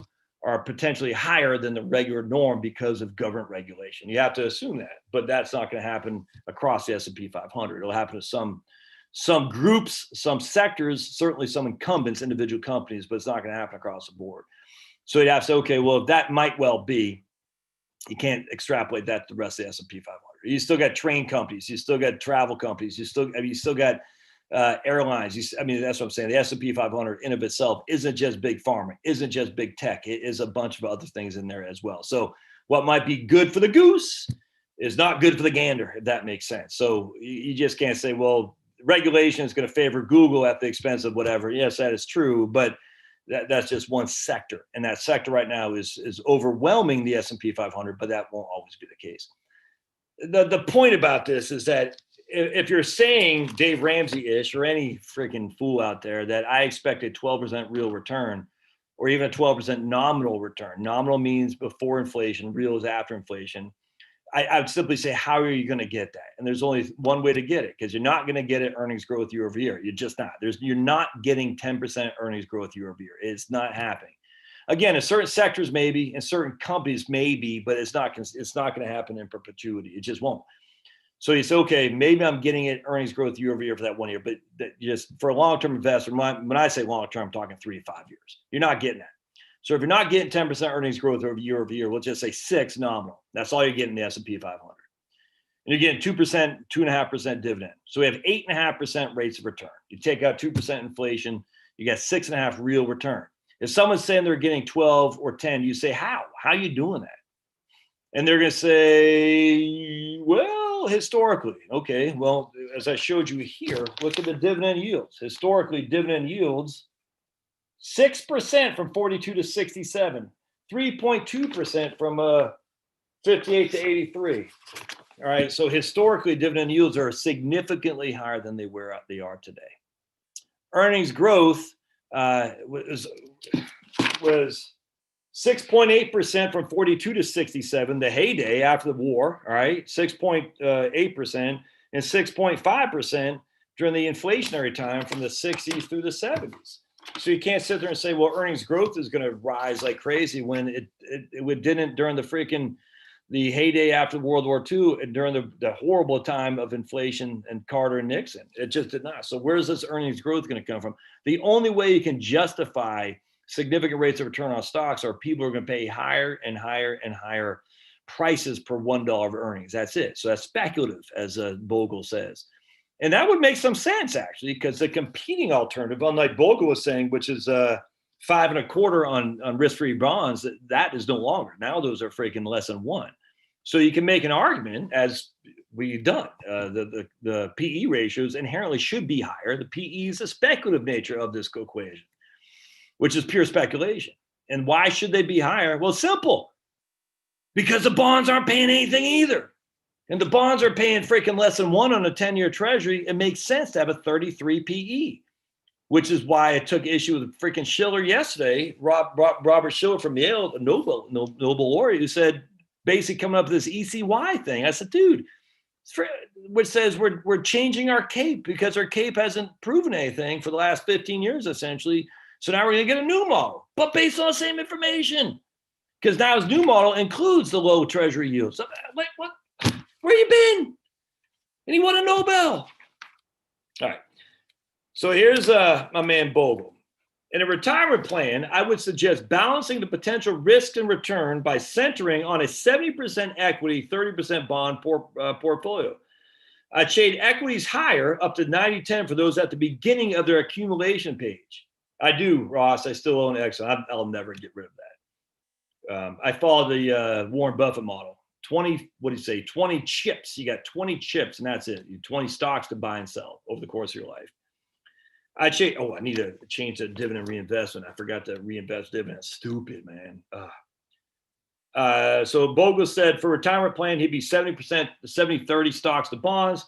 are potentially higher than the regular norm because of government regulation. You have to assume that, but that's not going to happen across the S&P 500. It'll happen to some groups, some sectors, certainly some incumbents, individual companies, but it's not going to happen across the board. So you'd have to say, okay, well, that might well be. You can't extrapolate that to the rest of the S&P 500. You still got train companies, you still got travel companies, you still got airlines. That's what I'm saying. The S&P 500 in of itself isn't just big pharma, isn't just big tech. It is a bunch of other things in there as well. So what might be good for the goose is not good for the gander, if that makes sense. So you just can't say, well, regulation is going to favor Google at the expense of whatever. Yes, that is true, but that's just one sector, and that sector right now is overwhelming the S&P 500, but that won't always be the case. The point about this is that if you're saying Dave Ramsey-ish or any freaking fool out there that I expect a 12% real return or even a 12% nominal return, nominal means before inflation, real is after inflation, I would simply say, how are you going to get that? And there's only one way to get it, because you're not going to get it earnings growth year over year. You're just not. You're not getting 10% earnings growth year over year. It's not happening. Again, in certain sectors, maybe, in certain companies, maybe, but it's not going to happen in perpetuity. It just won't. So you say, okay, maybe I'm getting it earnings growth year over year for that 1 year, but just for a long-term investor, when I say long-term, I'm talking 3 to 5 years. You're not getting that. So if you're not getting 10% earnings growth over year, let's just say 6 nominal. That's all you're getting in the S&P 500. And you're getting 2%, 2.5% dividend. So we have 8.5% rates of return. You take out 2% inflation, you get 6.5 real return. If someone's saying they're getting 12 or 10, you say, how? How are you doing that? And they're going to say, well, historically. Okay, well, as I showed you here, look at the dividend yields. Historically, dividend yields, 6% from 42 to 67, 3.2% from 58 to 83. All right, so historically, dividend yields are significantly higher than they are today. Earnings growth was 6.8% from 42 to 67, the heyday after the war, all right, 6.8%, and 6.5% during the inflationary time from the 60s through the 70s. So you can't sit there and say, well, earnings growth is going to rise like crazy when it didn't during the heyday after World War II and during the horrible time of inflation and Carter and Nixon. It just did not. So where's this earnings growth going to come from? The only way you can justify significant rates of return on stocks are people are going to pay higher and higher and higher prices per $1 of earnings. That's it. So that's speculative, as Bogle says. And that would make some sense, actually, because the competing alternative, unlike Bogle was saying, which is 5.25 on risk-free bonds, that is no longer. Now those are freaking less than 1. So you can make an argument, as we've done, the PE ratios inherently should be higher. The PE is the speculative nature of this equation, which is pure speculation. And why should they be higher? Well, simple. Because the bonds aren't paying anything either. And the bonds are paying freaking less than 1 on a 10-year treasury. It makes sense to have a 33 PE, which is why I took issue with freaking Schiller yesterday, Robert Schiller from Yale, a Nobel laureate, who said, basically coming up with this ECY thing. I said, dude, which says we're changing our CAPE because our CAPE hasn't proven anything for the last 15 years, essentially. So now we're going to get a new model, but based on the same information. Because now his new model includes the low treasury yields. So, wait, what? Where you been? And he won a Nobel. All right. So here's my man Bogle. In a retirement plan, I would suggest balancing the potential risk and return by centering on a 70% equity, 30% bond portfolio. I'd shade equities higher, up to 90-10 for those at the beginning of their accumulation page. I do, Ross. I still own Exxon. I'll never get rid of that. I follow the Warren Buffett model. 20 chips. You got 20 chips, and that's it. You 20 stocks to buy and sell over the course of your life. I need to change the dividend reinvestment. I forgot to reinvest dividends. Stupid, man. So Bogle said for retirement plan, he'd be 70%, 70-30 stocks to bonds.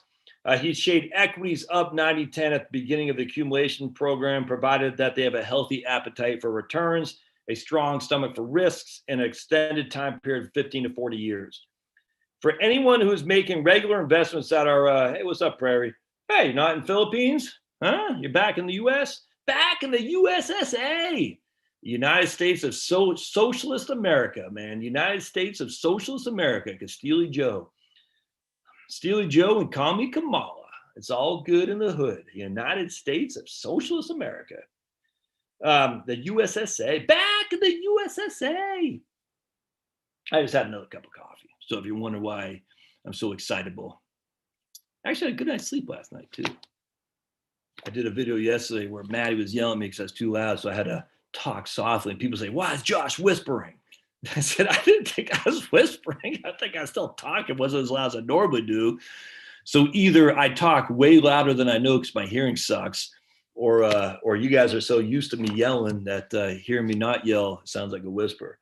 He'd shade equities up 90-10 at the beginning of the accumulation program, provided that they have a healthy appetite for returns, a strong stomach for risks, and an extended time period of 15 to 40 years. For anyone who's making regular investments that are, hey, what's up, Prairie? Hey, you're not in Philippines? Huh? You're back in the U.S.? Back in the USSA. United States of Socialist America, man. United States of Socialist America, because Steely Joe and call me Kamala. It's all good in the hood. United States of Socialist America. The USSA, back in the USSA. I just had another cup of coffee. So if you wonder why I'm so excitable, actually I had a good night's sleep last night too. I did a video yesterday where Maddie was yelling at me because I was too loud, so I had to talk softly. And people say, "Why is Josh whispering?" I said, "I didn't think I was whispering. I think I was still talking. Wasn't as loud as I normally do." So either I talk way louder than I know because my hearing sucks, or you guys are so used to me yelling that hearing me not yell sounds like a whisper.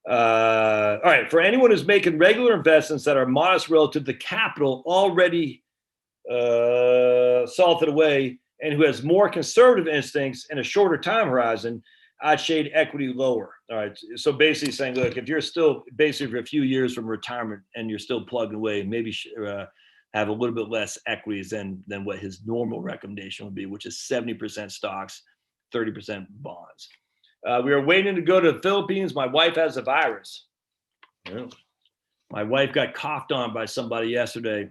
All right. For anyone who's making regular investments that are modest relative to capital already salted away and who has more conservative instincts and a shorter time horizon, I'd shade equity lower. All right. So basically saying, look, if you're still basically for a few years from retirement and you're still plugging away, maybe have a little bit less equities than what his normal recommendation would be, which is 70% stocks, 30% bonds. We are waiting to go to the Philippines. My wife has a virus. My wife got coughed on by somebody yesterday.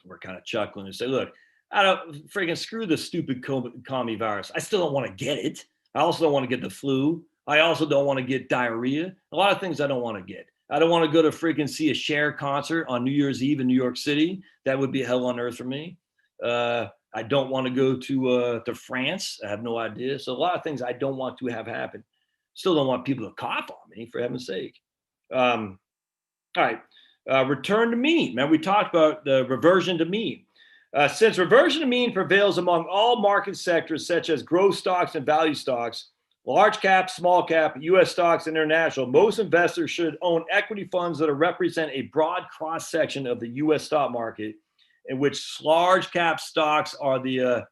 We're kind of chuckling and say, look, I don't freaking screw the stupid commie virus. I still don't want to get it. I also don't want to get the flu. I also don't want to get diarrhea. A lot of things I don't want to get. I don't want to go to freaking see a Cher concert on New Year's Eve in New York City. That would be hell on earth for me. I don't want to go to France. I have no idea. So a lot of things I don't want to have happen. Still don't want people to cough on me, for heaven's sake. All right. Return to mean. Man, we talked about the reversion to mean. Since reversion to mean prevails among all market sectors, such as growth stocks and value stocks, large cap, small cap, U.S. stocks, international, most investors should own equity funds that represent a broad cross section of the U.S. stock market, in which large cap stocks are the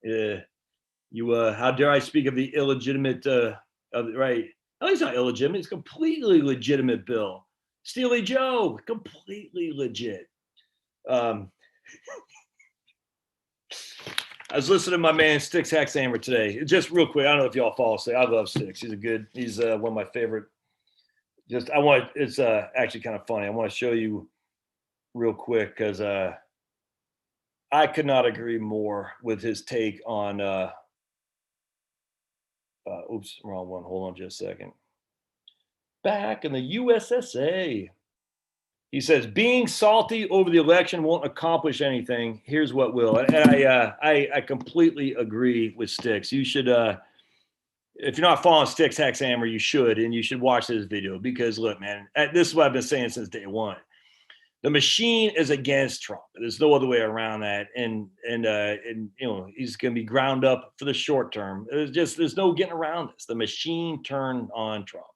how dare I speak of the illegitimate right? At least not illegitimate. It's completely legitimate, Bill. Steely Joe, completely legit. I was listening to my man Sticks Hacksammer today. Just real quick, I don't know if y'all follow Sticks. I love Sticks. He's one of my favorite. It's actually kind of funny. I want to show you real quick because I could not agree more with his take on. Oops, wrong one. Hold on just a second. Back in the USSA. He says, being salty over the election won't accomplish anything. Here's what will. And I completely agree with Sticks. You should, if you're not following Sticks Hacksammer, you should, and you should watch this video because look, man, this is what I've been saying since day one. The machine is against Trump. There's no other way around that. And you know, he's going to be ground up for the short term. There's no getting around this. The machine turned on Trump,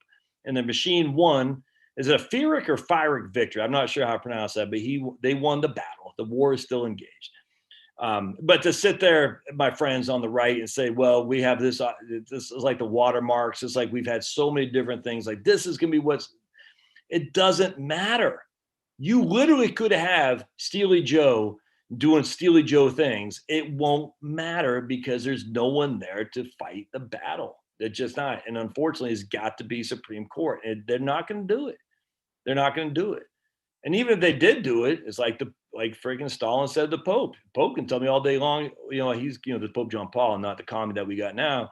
and the machine won. Is it a Pyrrhic or Pyrrhic victory? I'm not sure how to pronounce that, but they won the battle. The war is still engaged. But to sit there, my friends on the right, and say, well, we have this, this is like the watermarks. It's like we've had so many different things. Like this is going to be it doesn't matter. You literally could have Steely Joe doing Steely Joe things. It won't matter because there's no one there to fight the battle. It's just not. And unfortunately, it's got to be Supreme Court. And they're not going to do it. They're not going to do it. And even if they did do it, it's like freaking Stalin said to the Pope. Pope can tell me all day long, you know, he's, you know, the Pope John Paul and not the commie that we got now.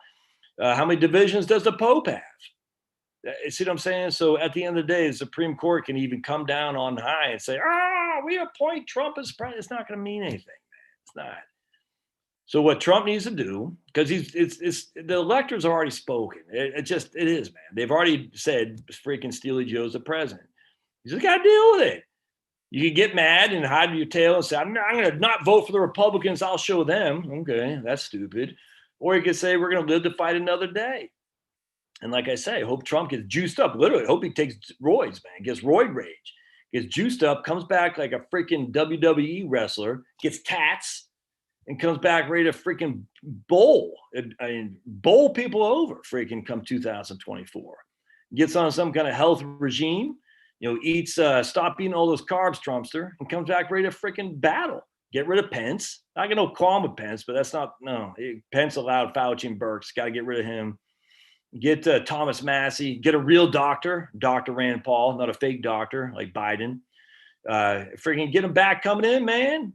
How many divisions does the Pope have? See what I'm saying? So at the end of the day, the Supreme Court can even come down on high and say, we appoint Trump as president. It's not going to mean anything, man. It's not. So what Trump needs to do, because the electors are already spoken. It is, man. They've already said freaking Steely Joe's the president. You just got to deal with it. You can get mad and hide your tail and say, I'm going to not vote for the Republicans. I'll show them. Okay, that's stupid. Or you could say, we're going to live to fight another day. And like I say, I hope Trump gets juiced up. Literally, I hope he takes roids, man. Gets roid rage. Gets juiced up, comes back like a freaking WWE wrestler, gets tats, and comes back ready to freaking bowl people over freaking come 2024. Gets on some kind of health regime, you know, eats, stop eating all those carbs, Trumpster, and comes back ready to freaking battle. Get rid of Pence. I got no qualm with Pence, but that's not, no. Pence allowed Fauci and Birx. Got to get rid of him. Get Thomas Massey. Get a real doctor, Dr. Rand Paul, not a fake doctor like Biden. Freaking get him back coming in, man.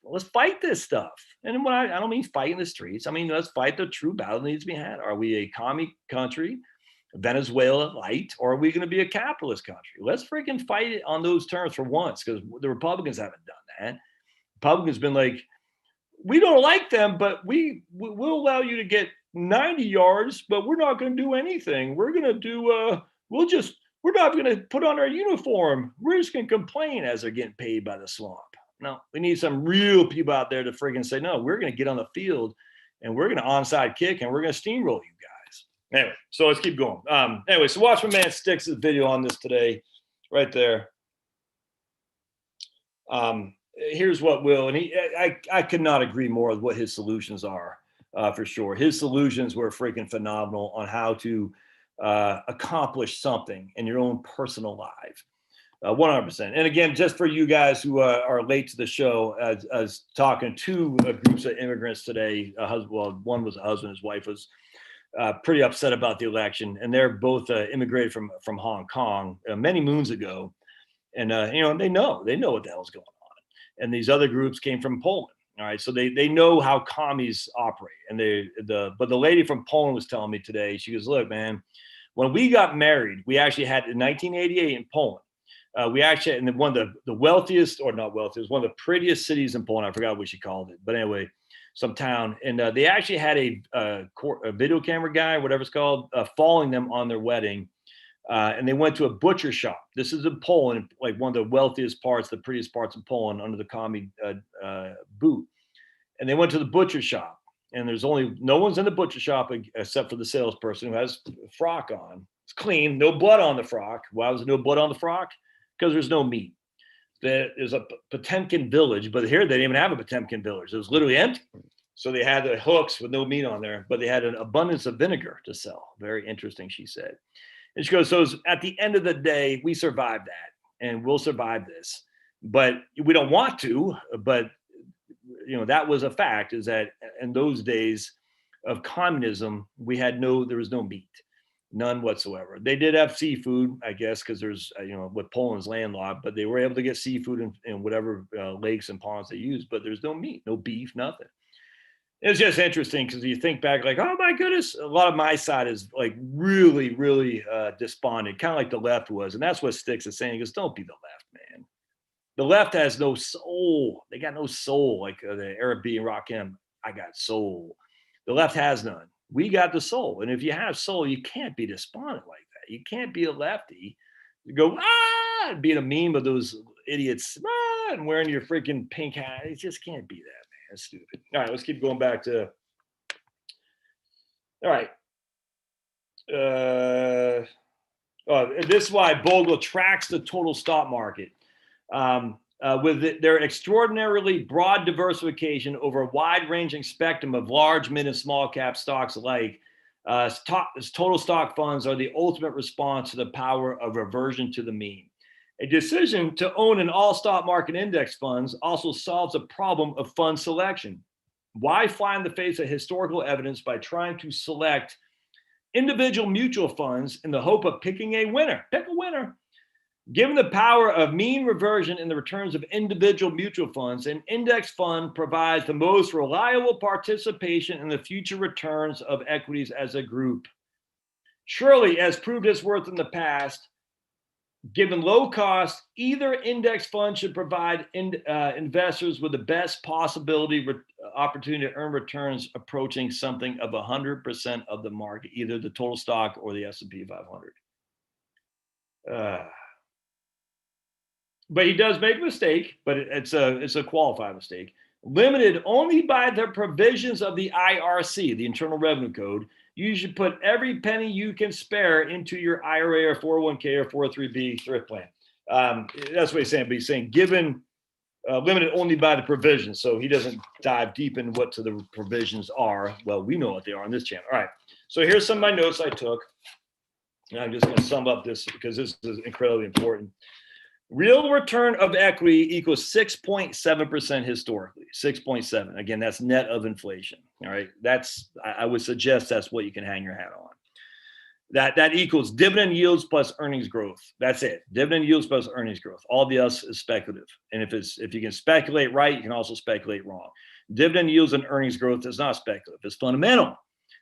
Let's fight this stuff. And when I don't mean fight in the streets. I mean, let's fight the true battle that needs to be had. Are we a commie country, Venezuela light, or are we going to be a capitalist country? Let's freaking fight it on those terms for once, because the Republicans haven't done that. Republicans been like, we don't like them, but we'll allow you to get 90 yards, but we're not going to do anything. We're going to do, we're not going to put on our uniform. We're just going to complain as they're getting paid by the swamp. No, we need some real people out there to friggin' say, no, we're going to get on the field and we're going to onside kick and we're going to steamroll you guys. Anyway, so let's keep going. Anyway, so watch my man Sticks' video on this today, right there. Here's what will, and I could not agree more with what his solutions are, for sure. His solutions were freaking phenomenal on how to accomplish something in your own personal life. 100%. And again, just for you guys who are late to the show, I was talking to groups of immigrants today. One was a husband, his wife was pretty upset about the election, and they're both immigrated from Hong Kong many moons ago, and you know, they know what the hell's going on. And these other groups came from Poland. All right, so they know how commies operate, and but the lady from Poland was telling me today. She goes, "Look, man, when we got married, we actually had in 1988 in Poland." We actually, and one of the wealthiest, or not wealthiest, one of the prettiest cities in Poland. I forgot what she called it, but anyway, some town. And they actually had a video camera guy, whatever it's called, following them on their wedding. And they went to a butcher shop. This is in Poland, like one of the wealthiest parts, the prettiest parts of Poland under the commie boot. And they went to the butcher shop, and there's no one's in the butcher shop except for the salesperson who has a frock on. It's clean, no blood on the frock. Why was there no blood on the frock? Because there's no meat. There's a Potemkin village, but here they didn't even have a Potemkin village. It was literally empty. So they had the hooks with no meat on there, but they had an abundance of vinegar to sell. Very interesting, she said. And she goes, so at the end of the day, we survived that, and we'll survive this. But we don't want to, but that was a fact, is that in those days of communism, there was no meat, none whatsoever. They did have seafood, I guess, because there's, with Poland's landlocked, but they were able to get seafood in whatever lakes and ponds they used, but there's no meat, no beef, nothing. It's just interesting because you think back like, oh my goodness, a lot of my side is like really, really despondent, kind of like the left was. And that's what Sticks is saying, is don't be the left, man. The left has no soul. They got no soul, like the Arab B and Rakim. I got soul. The left has none. We got the soul. And if you have soul, you can't be despondent like that. You can't be a lefty. You go, and being a meme of those idiots, and wearing your freaking pink hat. It just can't be that, man. It's stupid. All right, let's keep going back to. All right. This is why Bogle tracks the total stock market. With their extraordinarily broad diversification over a wide-ranging spectrum of large, mid, and small cap stocks alike, total stock funds are the ultimate response to the power of reversion to the mean. A decision to own an all-stock market index funds also solves a problem of fund selection. Why fly in the face of historical evidence by trying to select individual mutual funds in the hope of picking a winner? Pick a winner. Given the power of mean reversion in the returns of individual mutual funds, an index fund provides the most reliable participation in the future returns of equities as a group. Surely, as proved its worth in the past, given low cost, either index fund should provide investors with the best opportunity to earn returns approaching something of 100% of the market, either the total stock or the S&P 500. But he does make a mistake, but it's a qualified mistake. Limited only by the provisions of the IRC, the Internal Revenue Code, you should put every penny you can spare into your IRA or 401k or 403b thrift plan. That's what he's saying. But he's saying given limited only by the provisions. So he doesn't dive deep in what the provisions are. Well, we know what they are on this channel. All right. So here's some of my notes I took. And I'm just going to sum up this because this is incredibly important. Real return of equity equals 6.7% historically. 6.7. Again, that's net of inflation. All right. I would suggest that's what you can hang your hat on. That equals dividend yields plus earnings growth. That's it. Dividend yields plus earnings growth. All the else is speculative. And if you can speculate right, you can also speculate wrong. Dividend yields and earnings growth is not speculative. It's fundamental.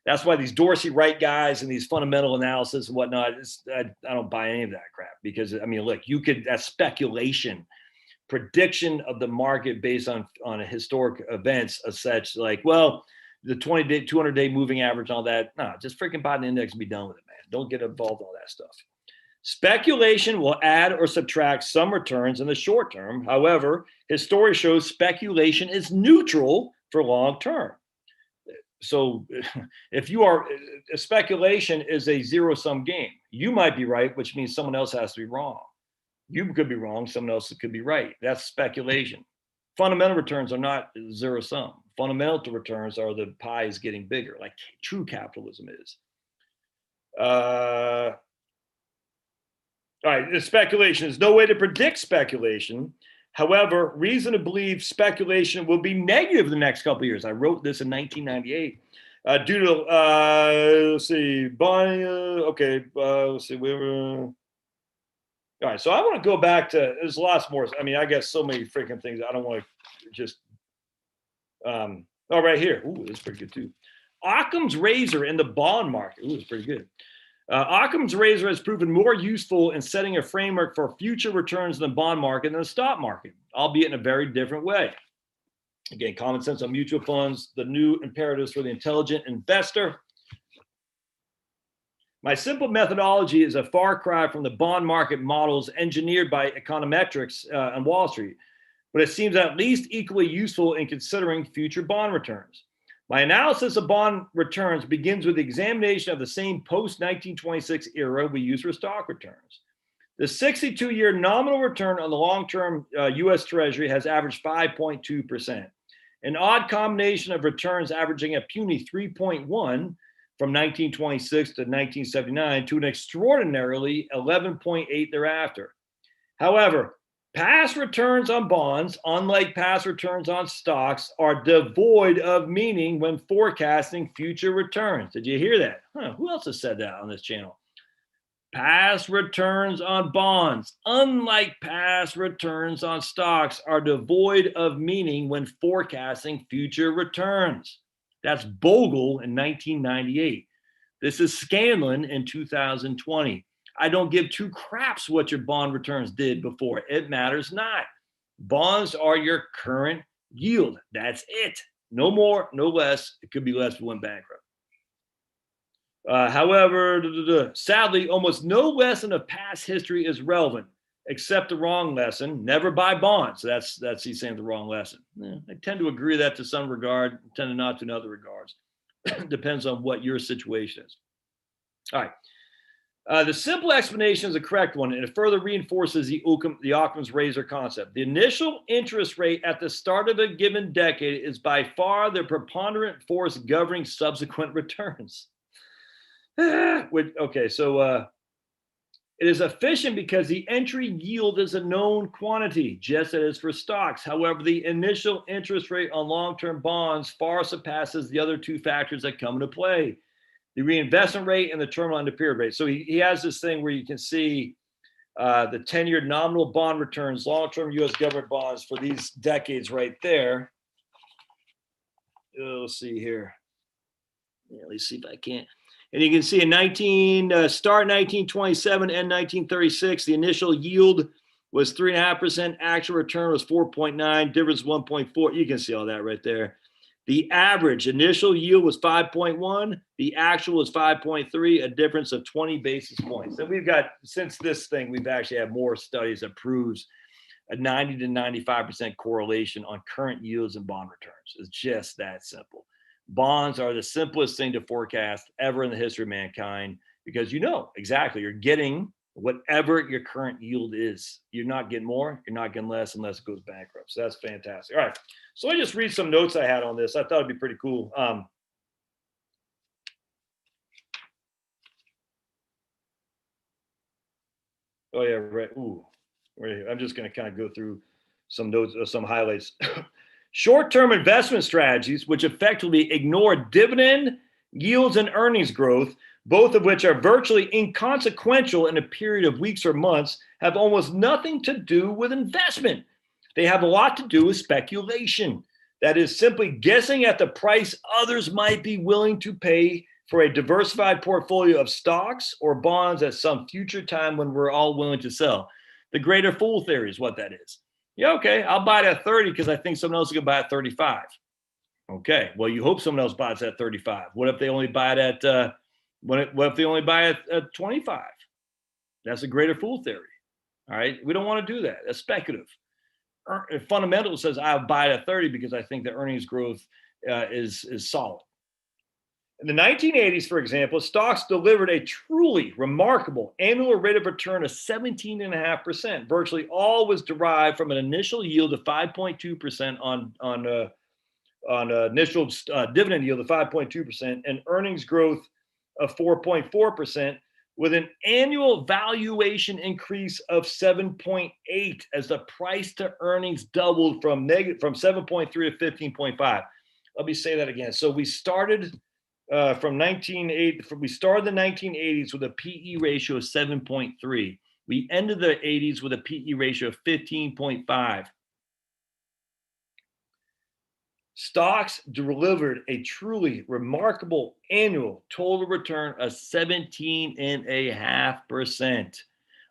That's why these Dorsey Wright guys and these fundamental analysis and whatnot, I don't buy any of that crap because, I mean, look, that's speculation, prediction of the market based on historic events of such like, well, the 20-day, 200-day moving average and all that. No, just freaking buy the index and be done with it, man. Don't get involved in all that stuff. Speculation will add or subtract some returns in the short term. However, history shows speculation is neutral for long term. So if speculation is a zero-sum game, you might be right, which means someone else has to be wrong. You could be wrong, someone else could be right. That's speculation. Fundamental returns are not zero-sum. Fundamental returns are the pie is getting bigger, like true capitalism is. All right, the speculation. There's no way to predict speculation. However, reason to believe speculation will be negative the next couple of years. I wrote this in 1998. Due to, let's see, buying, okay, let's see, we were, all right, so I want to go back to, there's lots more. I mean, I guess so many freaking things. I don't want to just, right here. Ooh, this is pretty good too. Occam's razor in the bond market. Ooh, it's pretty good. Occam's razor has proven more useful in setting a framework for future returns in the bond market than the stock market, albeit in a very different way. Again, common sense on mutual funds, the new imperatives for the intelligent investor. My simple methodology is a far cry from the bond market models engineered by econometrics on Wall Street, but it seems at least equally useful in considering future bond returns. My analysis of bond returns begins with the examination of the same post-1926 era we use for stock returns. The 62-year nominal return on the long-term U.S. Treasury has averaged 5.2%. An odd combination of returns averaging a puny 3.1 from 1926 to 1979 to an extraordinarily 11.8 thereafter. However, Past returns on bonds, unlike past returns on stocks, are devoid of meaning when forecasting future returns. Did you hear that? Who else has said that on this channel? Past returns on bonds, unlike past returns on stocks, are devoid of meaning when forecasting future returns. That's Bogle in 1998. This is Scanlon in 2020. I don't give two craps what your bond returns did before. It matters not. Bonds are your current yield. That's it. No more, no less. It could be less if we went bankrupt. However, sadly, almost no lesson of past history is relevant, except the wrong lesson: never buy bonds. So that's he's saying the wrong lesson. I tend to agree with that to some regard, tend to not to in other regards. Depends on what your situation is. All right. The simple explanation is a correct one, and it further reinforces the Occam's razor concept. The initial interest rate at the start of a given decade is by far the preponderant force governing subsequent returns. It is efficient because the entry yield is a known quantity, just as for stocks. However, the initial interest rate on long-term bonds far surpasses the other two factors that come into play: the reinvestment rate and the terminal end of period rate. So he has this thing where you can see the 10-year nominal bond returns, long-term U.S. government bonds for these decades right there. Let's see here. Yeah, let's see if I can. And you can see in start 1927, end 1936, the initial yield was 3.5%. Actual return was 4.9. Difference 1.4. You can see all that right there. The average initial yield was 5.1. The actual was 5.3, a difference of 20 basis points. And we've got, since this thing, we've actually had more studies that proves a 90 to 95% correlation on current yields and bond returns. It's just that simple. Bonds are the simplest thing to forecast ever in the history of mankind, because you know exactly you're getting whatever your current yield is. You're not getting more, you're not getting less unless it goes bankrupt. So that's fantastic. All right. So let me just read some notes I had on this. I thought it'd be pretty cool. Oh yeah, right. Ooh, I'm just going to kind of go through some notes, some highlights. Short-term investment strategies, which effectively ignore dividend yields and earnings growth, both of which are virtually inconsequential in a period of weeks or months, have almost nothing to do with investment. They have a lot to do with speculation. That is simply guessing at the price others might be willing to pay for a diversified portfolio of stocks or bonds at some future time when we're all willing to sell. The greater fool theory is what that is. Yeah, okay, I'll buy it at 30 because I think someone else is going to buy it at 35. Okay, well, you hope someone else buys it at 35. What if they only buy it at what if they only buy it at 25? That's a greater fool theory. All right, we don't want to do that. That's speculative. Fundamental says I'll buy it at 30 because I think the earnings growth is solid. In the 1980s, for example, stocks delivered a truly remarkable annual rate of return of 17.5%. Virtually all was derived from an initial yield of 5.2% on initial dividend yield of 5.2% and earnings growth of 4.4%, with an annual valuation increase of 7.8 as the price to earnings doubled from 7.3 to 15.5. Let me say that again. So we started from 1980. We started the 1980s with a PE ratio of 7.3. We ended the 80s with a PE ratio of 15.5. Stocks delivered a truly remarkable annual total return of 17.5%,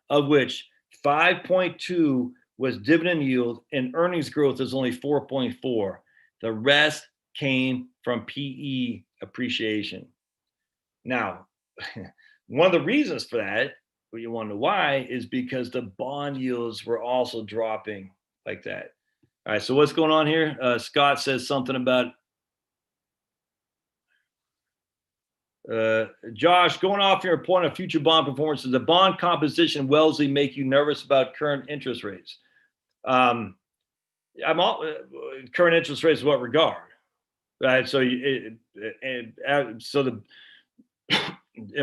of which 5.2 was dividend yield and earnings growth is only 4.4. The rest came from PE appreciation. Now, one of the reasons for that, what you want to know why, is because the bond yields were also dropping like that. All right, so what's going on here? Scott says something about Josh, going off your point of future bond performance, does the bond composition Wellesley make you nervous about current interest rates? Current interest rates, what regard? Right. So, am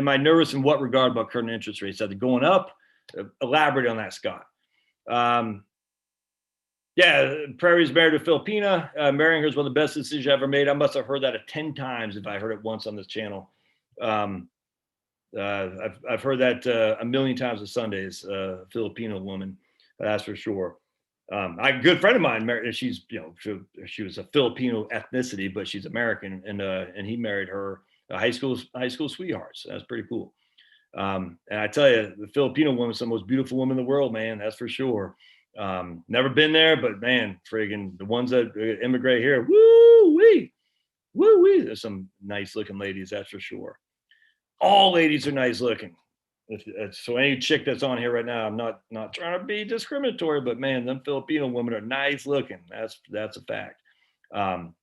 I nervous in what regard about current interest rates? Are they going up? Elaborate on that, Scott. Yeah, Prairie's married to Filipina. Marrying her is one of the best decisions I ever made. I must have heard that 10 times if I heard it once on this channel. Um, I've heard that a million times on Sundays. Filipino woman, that's for sure. A good friend of mine married. She's she was a Filipino ethnicity, but she's American, and he married her high school sweethearts. So that's pretty cool. And I tell you, the Filipino woman's the most beautiful woman in the world, man. That's for sure. Never been there, but man, friggin' the ones that immigrate here, woo wee, woo wee. There's some nice looking ladies, that's for sure. All ladies are nice looking. So any chick that's on here right now, I'm not trying to be discriminatory, but man, them Filipino women are nice looking. That's a fact. Um,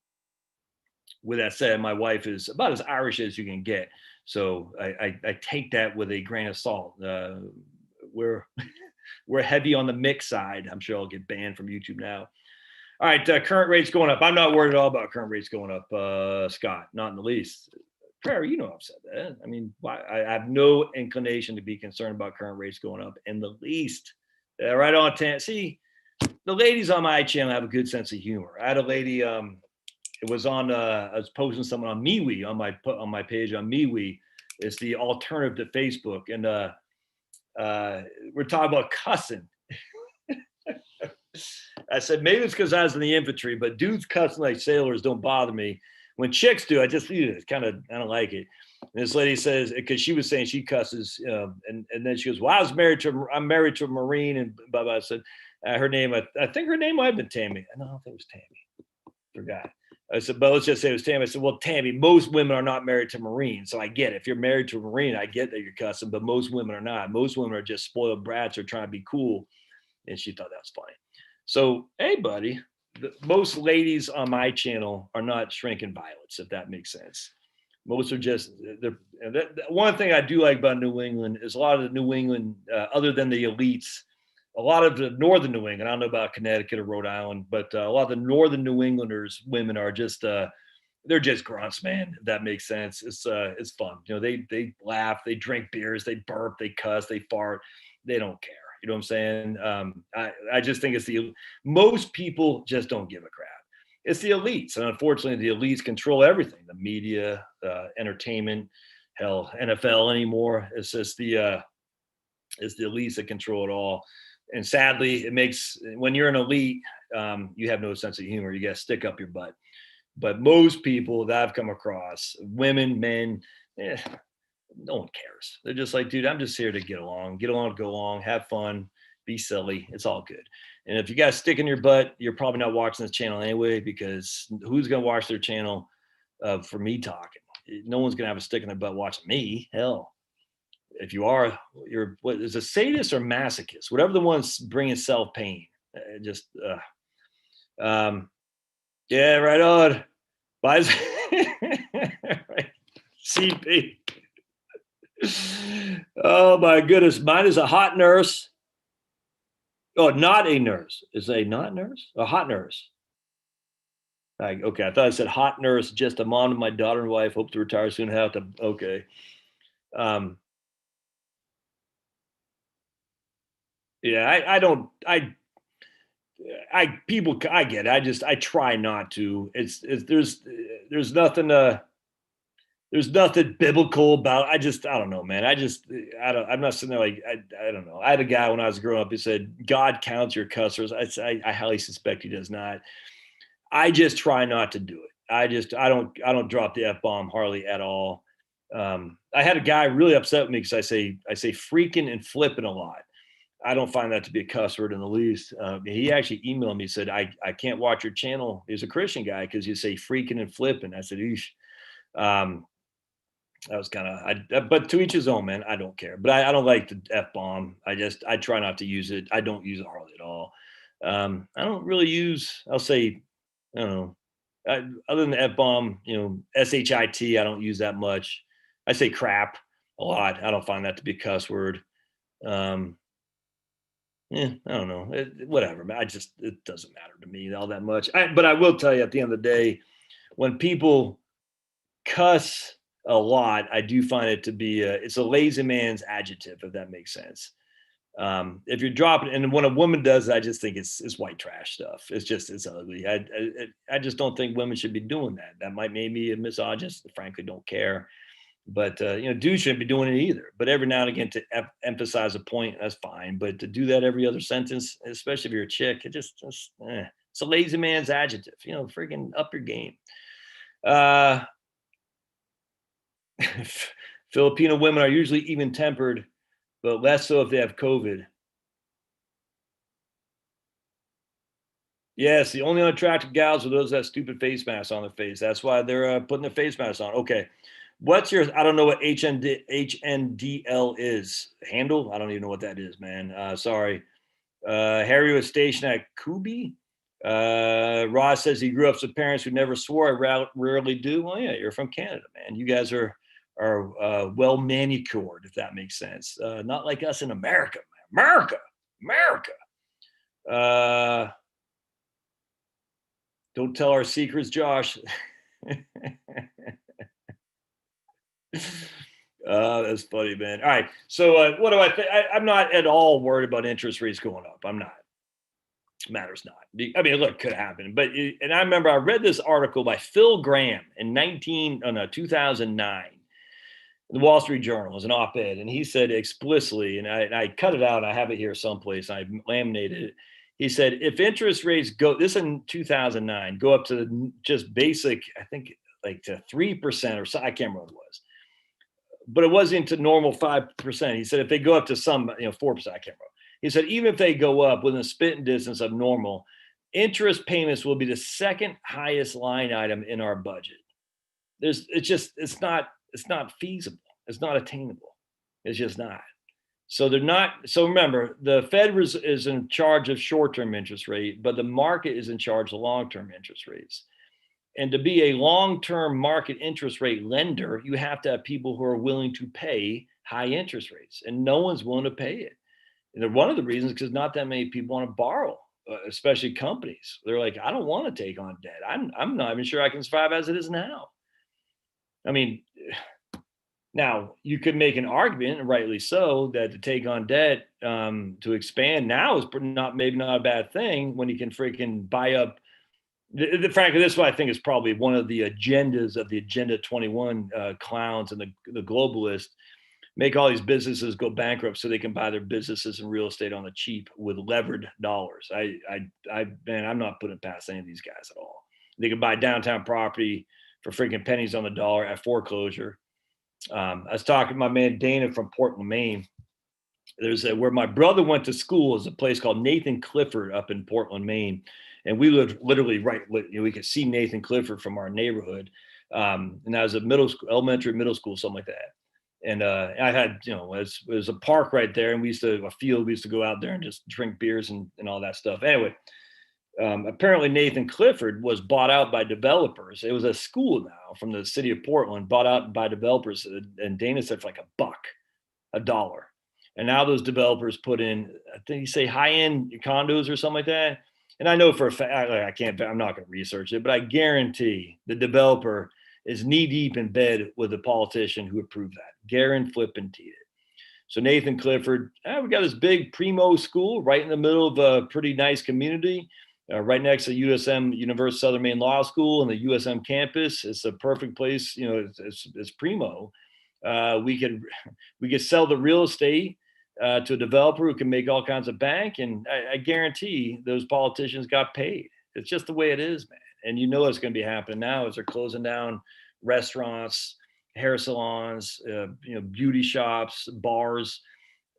with that said, my wife is about as Irish as you can get, so I take that with a grain of salt. We're we're heavy on the mix side. I'm sure I'll get banned from YouTube now. All right, current rates going up. I'm not worried at all about current rates going up, Scott. Not in the least. Prairie, you know I've said that. I mean, I have no inclination to be concerned about current rates going up in the least. Right on. See, the ladies on my channel have a good sense of humor. I had a lady. It was on. I was posting someone on MeWe on my page on MeWe. It's the alternative to Facebook, and we're talking about cussing. I said maybe it's because I was in the infantry, but dudes cussing like sailors don't bother me. When chicks do, I just it's kind of I don't like it. And this lady says because she was saying she cusses, and then she goes, "Well, I'm married to a Marine," and blah blah. I said her name. I think her name might have been Tammy. I don't know if it was Tammy. Forgot. I said, but let's just say it was Tammy. I said, well, Tammy, most women are not married to Marines, so I get it. If you're married to a Marine, I get that you're cussing, but most women are not. Most women are just spoiled brats or trying to be cool. And she thought that was funny. So, hey, buddy, most ladies on my channel are not shrinking violets, if that makes sense. Most are just one thing I do like about New England is a lot of the New England, other than the elites, a lot of the northern New England. I don't know about Connecticut or Rhode Island, but a lot of the northern New Englanders, women are just they're just grunts, man. If that makes sense. It's fun. You know, they laugh, they drink beers, they burp, they cuss, they fart. They don't care. You know what I'm saying? I just think it's most people just don't give a crap. It's the elites, and unfortunately, the elites control everything: the media, entertainment, hell, NFL anymore. It's just it's the elites that control it all. And sadly, it makes when you're an elite, you have no sense of humor. You got to stick up your butt. But most people that I've come across, women, men, no one cares. They're just like, dude, I'm just here to get along, go along, have fun, be silly. It's all good. And if you got a stick in your butt, you're probably not watching this channel anyway, because who's going to watch their channel for me talking? No one's going to have a stick in their butt watching me. Hell, if you are, you're what is a sadist or masochist, whatever the one's bringing self pain. Yeah, right on. Buys right. CP. Oh my goodness, mine is a hot nurse. Oh, not a nurse. Is a not nurse? A hot nurse. Okay, I thought I said hot nurse. Just a mom to my daughter and wife. Hope to retire soon. Have to. Okay. Um, yeah, I don't. People. I get it. I try not to. There's nothing. There's nothing biblical about. I don't know, man. I'm not sitting there like I don't know. I had a guy when I was growing up. He said God counts your cussers. I highly suspect he does not. I just try not to do it. I don't drop the F bomb hardly at all. I had a guy really upset with me because I say freaking and flipping a lot. I don't find that to be a cuss word in the least. He actually emailed me, said I can't watch your channel. He's a Christian guy because you say freaking and flipping. I said, eesh. That was kind of, but to each his own, man. I don't care, but I don't like the F bomb. I try not to use it. I don't use it hardly at all. I don't really use. I'll say, I don't know. Other than the F bomb, shit. I don't use that much. I say crap a lot. I don't find that to be a cuss word. I don't know. Whatever. It doesn't matter to me all that much. But I will tell you, at the end of the day, when people cuss a lot, I do find it to be it's a lazy man's adjective, if that makes sense. If you're dropping, and when a woman does, I just think it's white trash stuff. It's ugly. I just don't think women should be doing that. That might make me a misogynist. Frankly, don't care. But dudes shouldn't be doing it either. But every now and again to emphasize a point, that's fine. But to do that every other sentence, especially if you're a chick, it's a lazy man's adjective. Freaking up your game. Filipino women are usually even tempered, but less so if they have COVID. Yes, the only unattractive gals are those that stupid face masks on their face. That's why they're putting the face masks on. Okay. What's your, I don't know what HNDL is. Handle? I don't even know what that is, man. Sorry. Harry was stationed at Kubi. Ross says he grew up with parents who never swore. I rarely do. Well, yeah, you're from Canada, man. You guys are well manicured, if that makes sense. Not like us in America, man. America. Don't tell our secrets, Josh. That's funny, man. All right. So what do I think? I'm not at all worried about interest rates going up. I'm not. Matters not. I mean, look, could happen. And I remember I read this article by Phil Graham in 2009. The Wall Street Journal was an op-ed, and he said explicitly, and I cut it out. I have it here someplace. I laminated it. He said, if interest rates go, this in 2009, go up to just basic, I think like to 3% or so, I can't remember what it was, but it wasn't to normal 5%. He said, if they go up to some, 4%, I can't remember. He said, even if they go up within a spitting distance of normal, interest payments will be the second highest line item in our budget. It's not feasible. It's not attainable. It's just not. So they're not. So remember, the Fed is in charge of short-term interest rate, but the market is in charge of long-term interest rates. And to be a long-term market interest rate lender, you have to have people who are willing to pay high interest rates, and no one's willing to pay it. And one of the reasons because not that many people want to borrow, especially companies. They're like, I don't want to take on debt. I'm not even sure I can survive as it is now. I mean, now you could make an argument, and rightly so, that to take on debt to expand now is maybe not a bad thing when you can freaking buy up. Frankly, this is what I think is probably one of the agendas of the Agenda 21 clowns and the globalists. Make all these businesses go bankrupt so they can buy their businesses and real estate on the cheap with levered dollars. Man, I'm not putting it past any of these guys at all. They could buy downtown property for freaking pennies on the dollar at foreclosure. I was talking to my man Dana from Portland, Maine. Where my brother went to school is a place called Nathan Clifford up in Portland, Maine. And we lived literally we could see Nathan Clifford from our neighborhood. And that was a elementary, middle school, something like that. And I had, it was a park right there, and we used to go out there and just drink beers and all that stuff. Anyway, apparently Nathan Clifford was bought out by developers. It was a school now from the city of Portland, bought out by developers, and Dana said for like $1. And now those developers put in, I think you say high-end condos or something like that. And I know for a fact, I'm not going to research it, but I guarantee the developer is knee deep in bed with a politician who approved that. Garen flippin' it. So Nathan Clifford, we got this big primo school right in the middle of a pretty nice community, right next to USM, University of Southern Maine Law School, and the USM campus. It's a perfect place. It's primo. We could sell the real estate to a developer who can make all kinds of bank, and I guarantee those politicians got paid. It's just the way it is, man. And it's going to be happening now as they're closing down restaurants, hair salons, beauty shops, bars,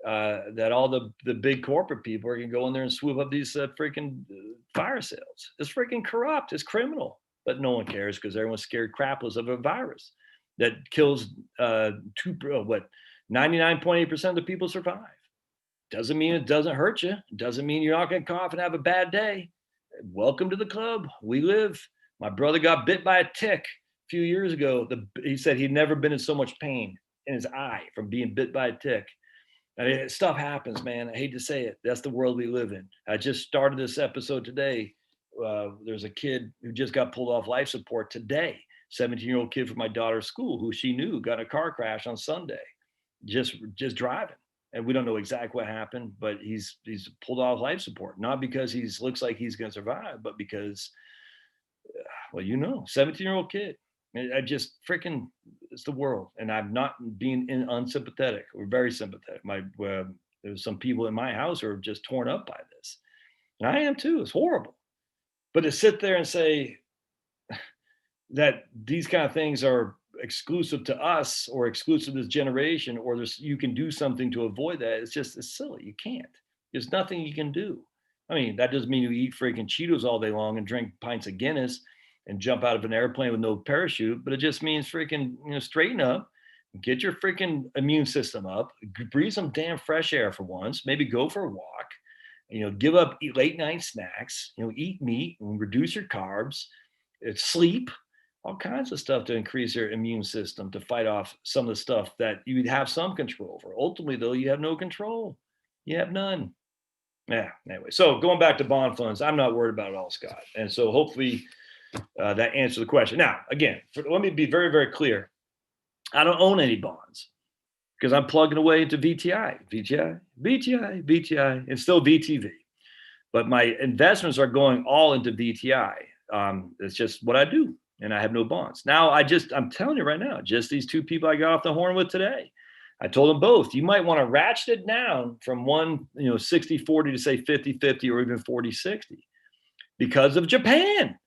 that all the big corporate people are going to go in there and swoop up these freaking fire sales. It's freaking corrupt. It's criminal. But no one cares because everyone's scared crapless of a virus that kills 99.8% of the people survive. Doesn't mean it doesn't hurt you. Doesn't mean you're not going to cough and have a bad day. Welcome to the club. We live. My brother got bit by a tick a few years ago. He said he'd never been in so much pain in his eye from being bit by a tick. I mean, stuff happens, man. I hate to say it. That's the world we live in. I just started this episode today. There's a kid who just got pulled off life support today. 17-year-old kid from my daughter's school who she knew got in a car crash on Sunday, just driving. and we don't know exactly what happened, but he's pulled off life support, not because he's looks like he's going to survive, but because, well, 17-year-old kid. I just freaking, it's the world, and I'm not being unsympathetic. We're very sympathetic. There's some people in my house who are just torn up by this, and I am too. It's horrible, but to sit there and say that these kind of things are exclusive to us or exclusive to this generation, or you can do something to avoid that, it's silly. You can't. There's nothing you can do. I mean, that doesn't mean you eat freaking Cheetos all day long and drink pints of Guinness and jump out of an airplane with no parachute, but it just means freaking, straighten up, get your freaking immune system up, breathe some damn fresh air for once, maybe go for a walk, give up late night snacks, eat meat and reduce your carbs, sleep, all kinds of stuff to increase your immune system to fight off some of the stuff that you'd have some control over. Ultimately, though, you have no control. You have none. Yeah, anyway. So going back to bond funds, I'm not worried about it all, Scott. And so hopefully that answers the question. Now, again, let me be very, very clear. I don't own any bonds because I'm plugging away into VTI, and still VTV. But my investments are going all into VTI. It's just what I do. And I have no bonds. Now, I'm telling you right now, just these two people I got off the horn with today, I told them both, you might want to ratchet it down from 60-40 to say 50-50 or even 40-60 because of Japan.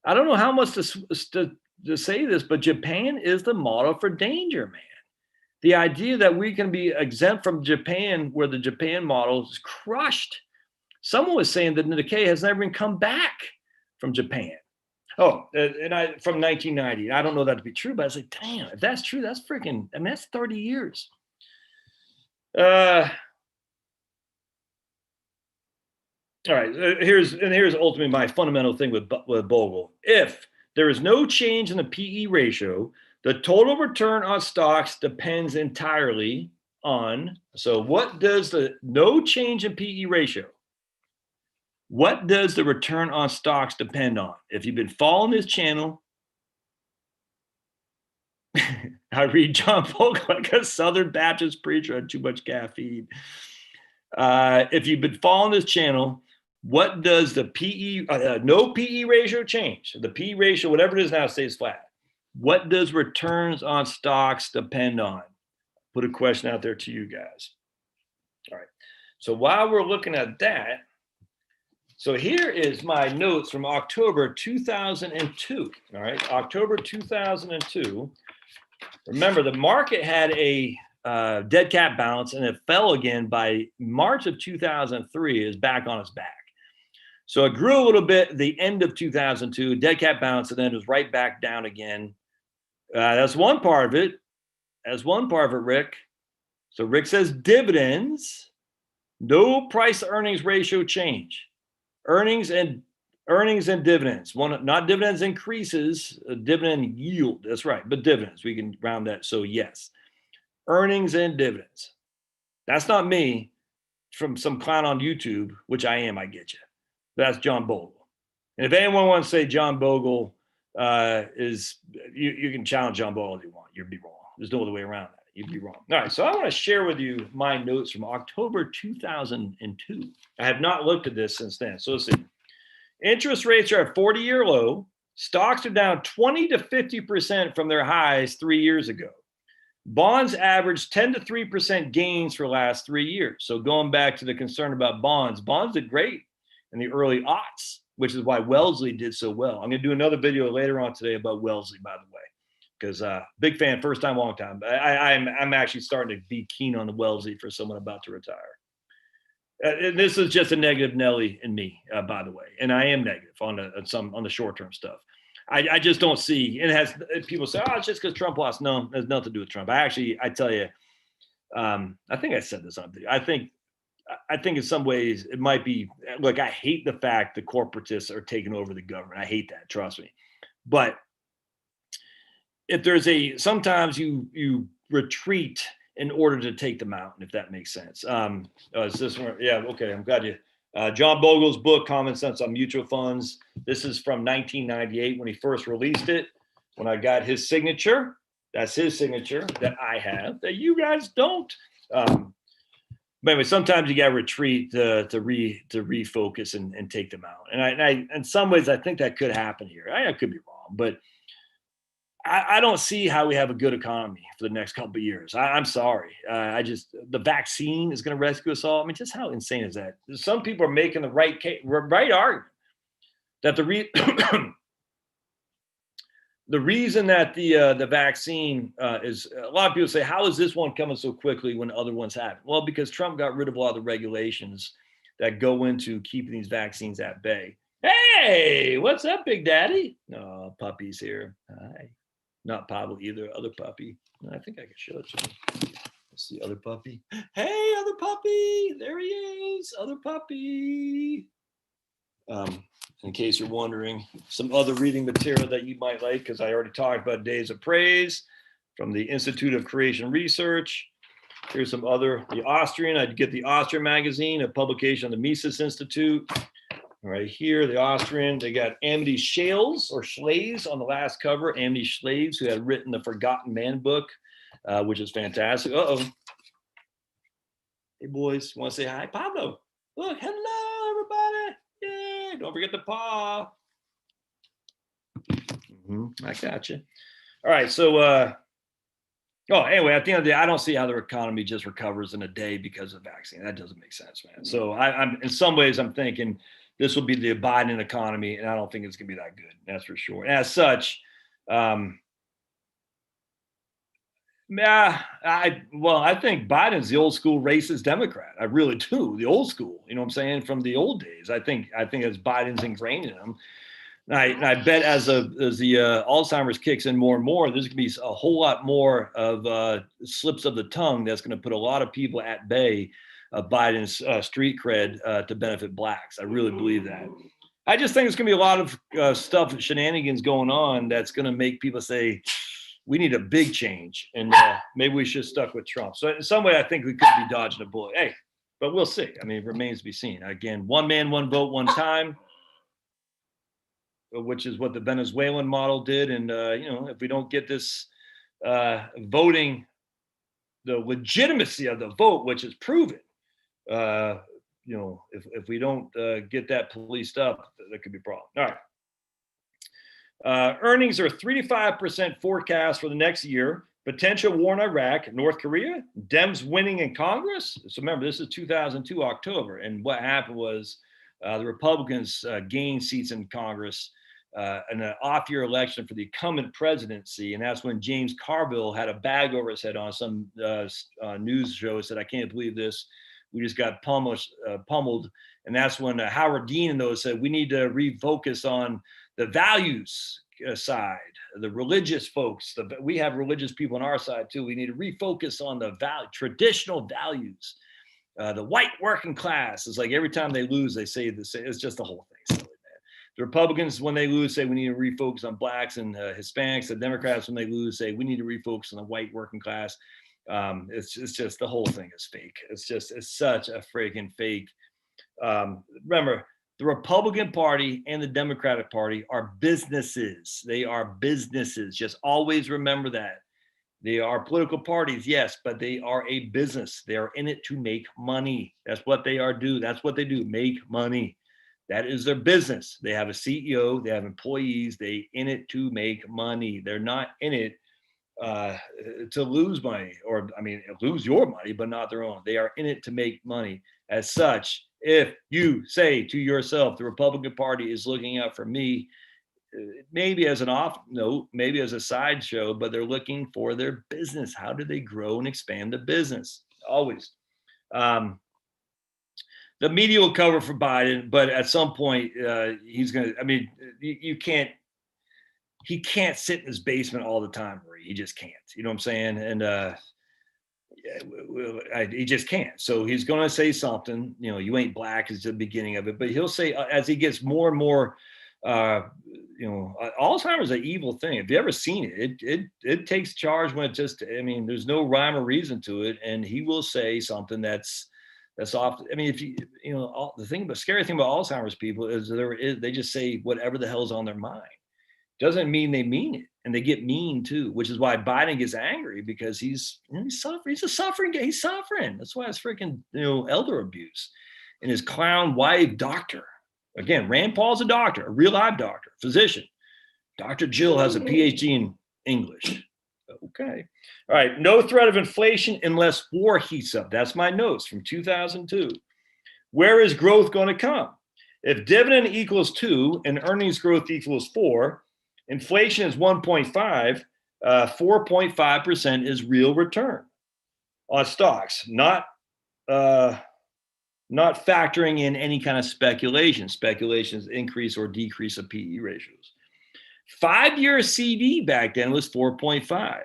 I don't know how much to say this, but Japan is the model for danger, man. The idea that we can be exempt from Japan, where the Japan model is crushed. Someone was saying that the Nikkei has never even come back from Japan. Oh, and from 1990. I don't know that to be true, but I was like, damn, if that's true, that's freaking, that's 30 years. All right, here's ultimately my fundamental thing with Bogle. If there is no change in the PE ratio, the total return on stocks depends entirely on, so what does no change in PE ratio? What does the return on stocks depend on? If you've been following this channel, I read John Bogle like a Southern Baptist preacher on too much caffeine. If you've been following this channel, what does the PE, no PE ratio change? The PE ratio, whatever it is now, stays flat. What does returns on stocks depend on? Put a question out there to you guys. All right. So while we're looking at that, so here is my notes from October 2002. All right, October 2002. Remember, the market had a dead cat bounce, and it fell again by March of 2003. Is back on its back. So it grew a little bit at the end of 2002, dead cat bounce, and then it was right back down again. That's one part of it. That's one part of it, Rick. So Rick says dividends, no price to earnings ratio change. Earnings and dividends. Not dividends increases, dividend yield. That's right, but dividends. We can round that. So yes, earnings and dividends. That's not me from some clown on YouTube, which I am. I get you. That's John Bogle. And if anyone wants to say John Bogle is, you can challenge John Bogle if you want. You'd be wrong. There's no other way around that. You'd be wrong. All right, so I want to share with you my notes from October 2002. I have not looked at this since then. So let's see. Interest rates are at 40-year low. Stocks are down 20 to 50% from their highs 3 years ago. Bonds averaged 10 to 3% gains for the last 3 years. So going back to the concern about bonds did great in the early aughts, which is why Wellesley did so well. I'm going to do another video later on today about Wellesley, by the way, because big fan, first time, long time. I'm actually starting to be keen on the Wellesley for someone about to retire. And this is just a negative Nelly in me, by the way, and I am negative on the short-term stuff. I just don't see, and it has, people say, oh, it's just because Trump lost. No, it has nothing to do with Trump. I tell you, I think I said this on video. I think in some ways it might be, like, I hate the fact the corporatists are taking over the government. I hate that, trust me. But if there's sometimes you retreat in order to take the mountain, if that makes sense. Is this one? Yeah, okay, I'm glad you. John Bogle's book, Common Sense on Mutual Funds. This is from 1998 when he first released it. When I got his signature, that's his signature that I have, that you guys don't. But anyway, sometimes you got to retreat to refocus and take them out. And I in some ways I think that could happen here. I could be wrong, but I don't see how we have a good economy for the next couple of years. I'm sorry. I just the vaccine is going to rescue us all. I mean, just how insane is that? Some people are making the right argument that the reason that the vaccine is a lot of people say, how is this one coming so quickly when other ones haven't? Well, because Trump got rid of a lot of the regulations that go into keeping these vaccines at bay. Hey, what's up, Big Daddy? Oh, puppy's here. Hi. Not Pablo either, other puppy. I think I can show it to you. Let's see, other puppy. Hey, other puppy. There he is, other puppy. In case you're wondering, some other reading material that you might like, because I already talked about Days of Praise from the Institute of Creation Research. Here's some other, the Austrian, I'd get the Austrian magazine, a publication of the Mises Institute. Right here, the Austrian, they got Amity Schales or Schlaes on the last cover, Amity Schlaes, who had written the Forgotten Man book, which is fantastic. Uh-oh. Hey, boys, want to say hi? Pablo, look, hello, everybody. Yay, don't forget the paw. I got you. All right, so, anyway, at the end of the day, I don't see how the economy just recovers in a day because of the vaccine. That doesn't make sense, man. So I'm in some ways, I'm thinking this will be the Biden economy, and I don't think it's going to be that good. That's for sure. And as such, I think Biden's the old school racist Democrat. I really do. The old school, you know what I'm saying, from the old days. I think as Biden's ingrained in him. And I bet as the Alzheimer's kicks in more and more, there's going to be a whole lot more of slips of the tongue that's going to put a lot of people at bay of Biden's street cred to benefit blacks. I really believe that. I just think there's going to be a lot of stuff, shenanigans going on that's going to make people say, we need a big change, and maybe we should have stuck with Trump. So in some way, I think we could be dodging a bullet. Hey, but we'll see. I mean, it remains to be seen. Again, one man, one vote, one time, which is what the Venezuelan model did. And, if we don't get this voting, the legitimacy of the vote, which is proven, if we don't get that policed up, that could be a problem. All right. Earnings are 3 to 5% forecast for the next year. Potential war in Iraq, North Korea, Dems winning in Congress. So remember, this is 2002 October, and what happened was the Republicans gained seats in Congress in an off-year election for the incumbent presidency, and that's when James Carville had a bag over his head on some news show. Said, "I can't believe this. We just got pummeled." And that's when Howard Dean and those said, "We need to refocus on the values side, the religious folks. We have religious people on our side too. We need to refocus on the traditional values. The white working class is like every time they lose, they say the same. It's just the whole thing. Silly, man. The Republicans, when they lose, say we need to refocus on blacks and Hispanics. The Democrats, when they lose, say we need to refocus on the white working class. It's just the whole thing is fake. It's such a freaking fake. Remember, the Republican Party and the Democratic Party are businesses. They are businesses. Just always remember that. They are political parties, yes, but they are a business. They are in it to make money. That's what they do. That's what they do, make money. That is their business. They have a CEO. They have employees. They in it to make money. They're not in it to lose money, or lose your money, but not their own. They are in it to make money. As such, if you say to yourself, the Republican Party is looking out for me, maybe as an off note, maybe as a sideshow, but they're looking for their business. How do they grow and expand the business? Always. The media will cover for Biden, but at some point he's going to, he can't sit in his basement all the time, Marie. He just can't. You know what I'm saying? And he just can't. So he's going to say something. You ain't black is the beginning of it, but he'll say as he gets more and more. Alzheimer's is an evil thing. If you ever seen it, it takes charge when it just. There's no rhyme or reason to it, and he will say something that's off. If the scary thing about Alzheimer's people is they just say whatever the hell's on their mind. doesn't mean they mean it. And they get mean too, which is why Biden gets angry, because he's suffering. He's a suffering guy. He's suffering. That's why it's freaking, elder abuse. And his clown wife doctor. Again, Rand Paul's a doctor, a real live doctor, physician. Dr. Jill has a PhD in English. Okay. All right. No threat of inflation unless war heats up. That's my notes from 2002. Where is growth going to come? If dividend equals 2 and earnings growth equals 4, inflation is 1.5, 4.5% is real return on stocks, not factoring in any kind of speculation. Speculations increase or decrease of PE ratios. 5-year CD back then was 4.5.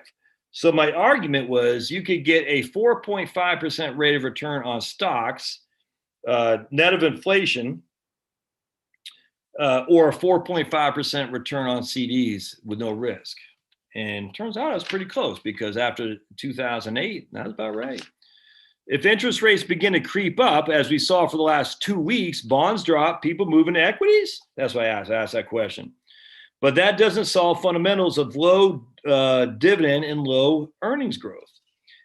So my argument was you could get a 4.5% rate of return on stocks, net of inflation, or a 4.5% return on CDs with no risk. And turns out it was pretty close, because after 2008, that was about right. If interest rates begin to creep up, as we saw for the last 2 weeks, bonds drop, people move into equities. That's why I asked that question. But that doesn't solve fundamentals of low dividend and low earnings growth.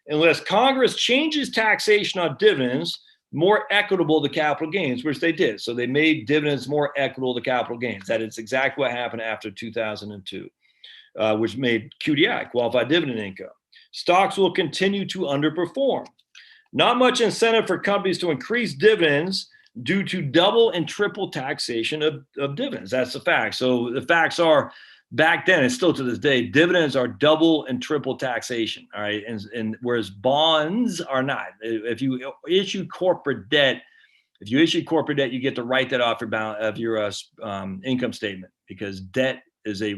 Unless Congress changes taxation on dividends more equitable to capital gains, which they did. So they made dividends more equitable to capital gains. That is exactly what happened after 2002, which made QDI, qualified dividend income. Stocks will continue to underperform. Not much incentive for companies to increase dividends due to double and triple taxation of dividends. That's the fact. So the facts are, back then and still to this day, dividends are double and triple taxation. All right. And whereas bonds are not. If you issue corporate debt, you get to write that off your income statement, because debt is a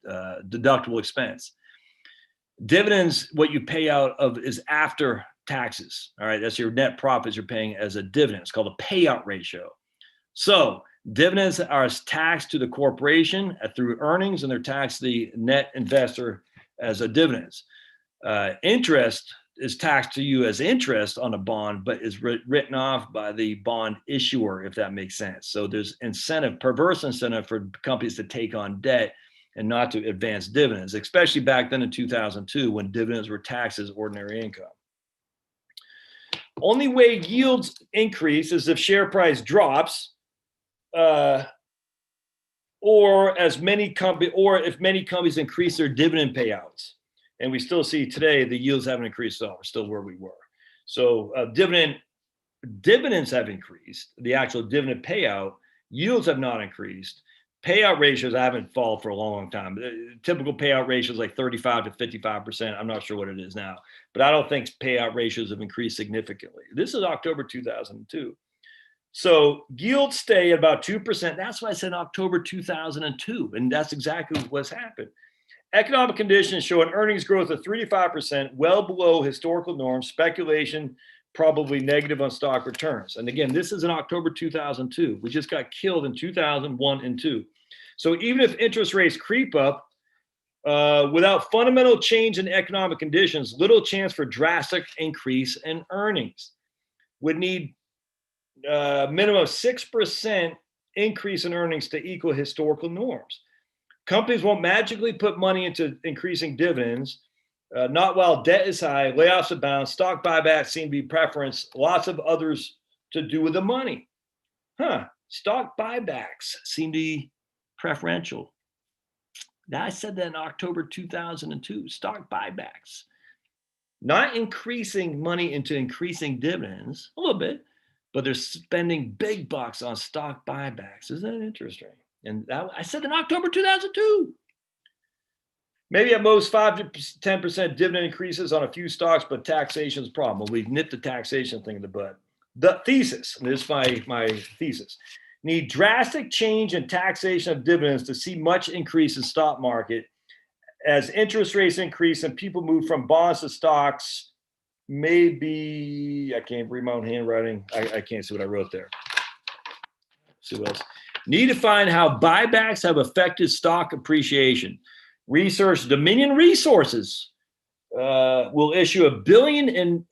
deductible expense. Dividends, what you pay out of is after taxes. All right. That's your net profits you're paying as a dividend. It's called a payout ratio. So dividends are taxed to the corporation through earnings, and they're taxed to the net investor as a dividends. Interest is taxed to you as interest on a bond, but is written off by the bond issuer, if that makes sense. So there's perverse incentive for companies to take on debt and not to advance dividends, especially back then in 2002, when dividends were taxed as ordinary income. Only way yields increase is if share price drops, or if many companies increase their dividend payouts. And we still see today the yields haven't increased at all. We're still where we were. So dividends have increased. The actual dividend payout, yields have not increased. Payout ratios haven't fallen for a long time. The typical payout ratio is like 35 to 55%. I'm not sure what it is now, but I don't think payout ratios have increased significantly. This is October 2002. So yields stay at about 2%. That's why I said October 2002. And that's exactly what's happened. Economic conditions show an earnings growth of 3 to 5%, well below historical norms. Speculation, probably negative on stock returns. And again, this is in October 2002. We just got killed in 2001 and 2. So even if interest rates creep up, without fundamental change in economic conditions, little chance for drastic increase in earnings. Would need minimum of 6% increase in earnings to equal historical norms. Companies won't magically put money into increasing dividends, not while debt is high, layoffs abound, stock buybacks seem to be preference, lots of others to do with the money. Stock buybacks seem to be preferential. Now, I said that in October 2002, stock buybacks. Not increasing money into increasing dividends, a little bit, but they're spending big bucks on stock buybacks. Isn't that interesting? And I said in October 2002. Maybe at most 5 to 10% dividend increases on a few stocks, but taxation is a problem. Well, we've nipped the taxation thing in the bud. The thesis, and this is my thesis, need drastic change in taxation of dividends to see much increase in stock market as interest rates increase and people move from bonds to stocks. Maybe, I can't read my own handwriting. I can't see what I wrote there. Let's see what else. Need to find how buybacks have affected stock appreciation. Research Dominion Resources will issue $1 billion in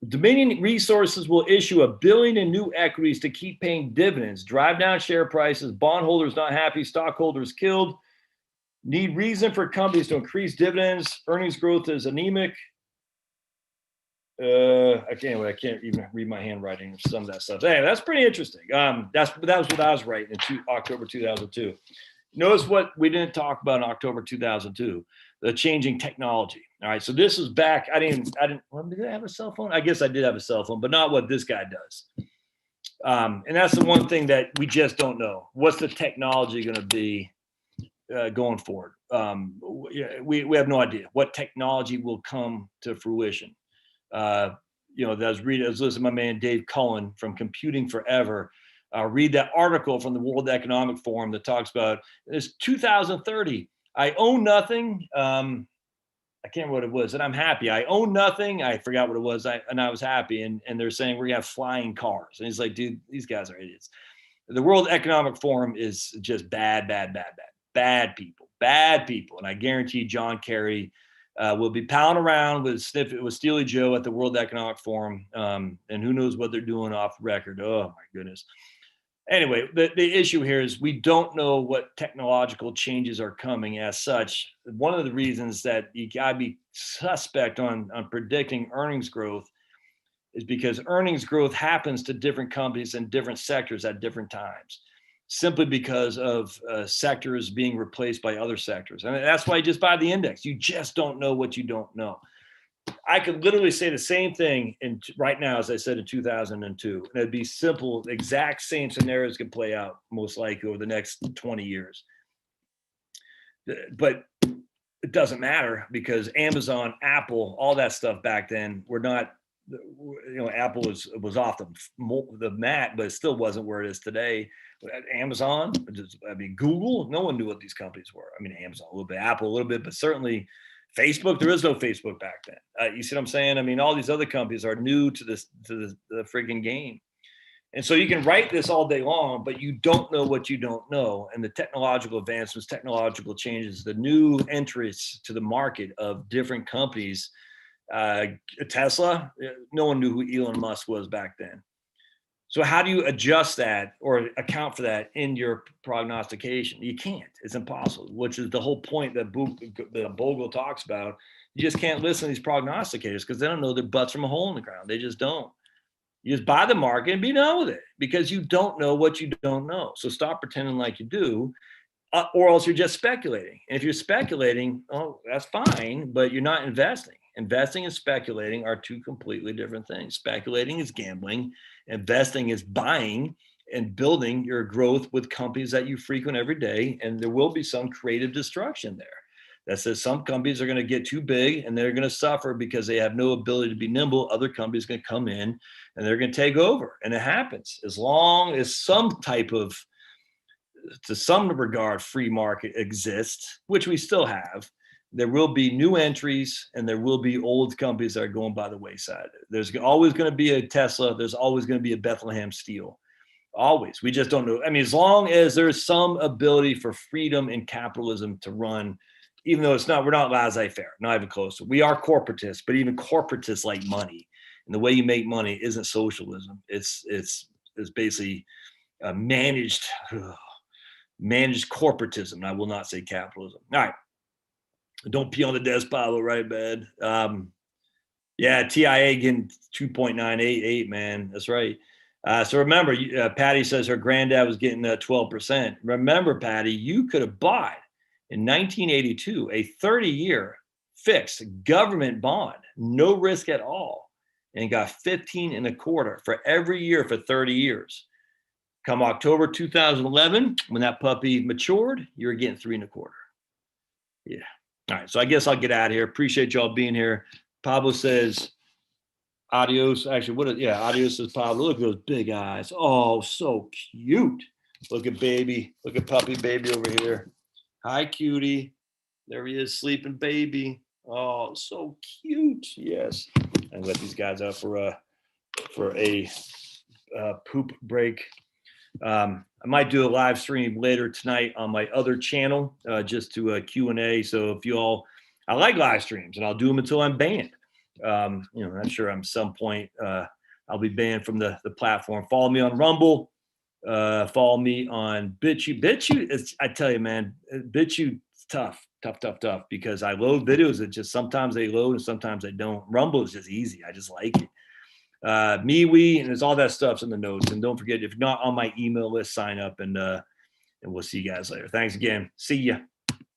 Dominion Resources will issue $1 billion in new equities to keep paying dividends, drive down share prices, bondholders not happy, stockholders killed. Need reason for companies to increase dividends. Earnings growth is anemic. I can't even read my handwriting or some of that stuff. Hey, that's pretty interesting. That was what I was writing in October 2002. Notice what we didn't talk about in October 2002, the changing technology. All right, so this is back. Did I have a cell phone? I guess I did have a cell phone, but not what this guy does. And that's the one thing that we just don't know. What's the technology going to be going forward? We have no idea what technology will come to fruition. I was listening to my man Dave Cullen from Computing Forever. Read that article from the World Economic Forum that talks about this 2030. I own nothing. I can't remember what it was, and I'm happy. I own nothing. I forgot what it was. I was happy, and they're saying we're gonna have flying cars. And he's like, dude, these guys are idiots. The World Economic Forum is just bad people. And I guarantee John Kerry will be pounding around with Steely Joe at the World Economic Forum, and who knows what they're doing off record. Oh my goodness. Anyway, the issue here is we don't know what technological changes are coming as such. One of the reasons that you gotta be suspect on predicting earnings growth is because earnings growth happens to different companies and different sectors at different times, simply because of sectors being replaced by other sectors. And that's why you just buy the index. You just don't know what you don't know. I could literally say the same thing right now as I said in 2002. And it'd be simple, exact same scenarios could play out most likely over the next 20 years. But it doesn't matter because Amazon, Apple, all that stuff back then were not, Apple was off the mat, but it still wasn't where it is today. Amazon, Google, no one knew what these companies were. Amazon a little bit, Apple a little bit, but certainly Facebook, there is no Facebook back then. You see what I'm saying? All these other companies are new to the friggin' game. And so you can write this all day long, but you don't know what you don't know. And the technological advancements, technological changes, the new entries to the market of different companies, Tesla, no one knew who Elon Musk was back then. So how do you adjust that or account for that in your prognostication? You can't. It's impossible, which is the whole point that Bogle talks about. You just can't listen to these prognosticators because they don't know their butts from a hole in the ground. They just don't. You just buy the market and be done with it because you don't know what you don't know. So stop pretending like you do, or else you're just speculating. And if you're speculating, oh, that's fine, but you're not investing. Investing and speculating are two completely different things. Speculating is gambling. Investing is buying and building your growth with companies that you frequent every day. And there will be some creative destruction there. That says some companies are going to get too big and they're going to suffer because they have no ability to be nimble. Other companies are going to come in and they're going to take over. And it happens as long as some type of, to some regard, free market exists, which we still have. There will be new entries and there will be old companies that are going by the wayside. There's always going to be a Tesla. There's always going to be a Bethlehem Steel. Always. We just don't know. As long as there's some ability for freedom and capitalism to run, even though we're not laissez-faire, not even close. We are corporatists, but even corporatists like money. And the way you make money isn't socialism. It's basically managed corporatism. I will not say capitalism. All right. Don't pee on the desk, Pablo, right, bad. TIA getting 2.988, man. That's right. So remember, Patty says her granddad was getting 12%. Remember, Patty, you could have bought in 1982 a 30-year fixed government bond, no risk at all, and got 15.25 for every year for 30 years. Come October 2011, when that puppy matured, you were getting 3.25. Yeah. All right, so I guess I'll get out of here. Appreciate y'all being here. Pablo says, adios. Actually, adios says Pablo. Look at those big eyes. Oh, so cute. Look at baby. Look at puppy baby over here. Hi, cutie. There he is, sleeping baby. Oh, so cute. Yes. And let these guys out for a poop break. I might do a live stream later tonight on my other channel, just to Q&A. So if you all, I like live streams and I'll do them until I'm banned. Not sure I'm some point I'll be banned from the platform. Follow me on Rumble. Follow me on BitChute. BitChute, I tell you, man, BitChute is tough because I load videos that just sometimes they load and sometimes they don't. Rumble is just easy. I just like it. MeWe, and there's all that stuff's in the notes. And don't forget, if you're not on my email list, sign up, and we'll see you guys later. Thanks again. See ya.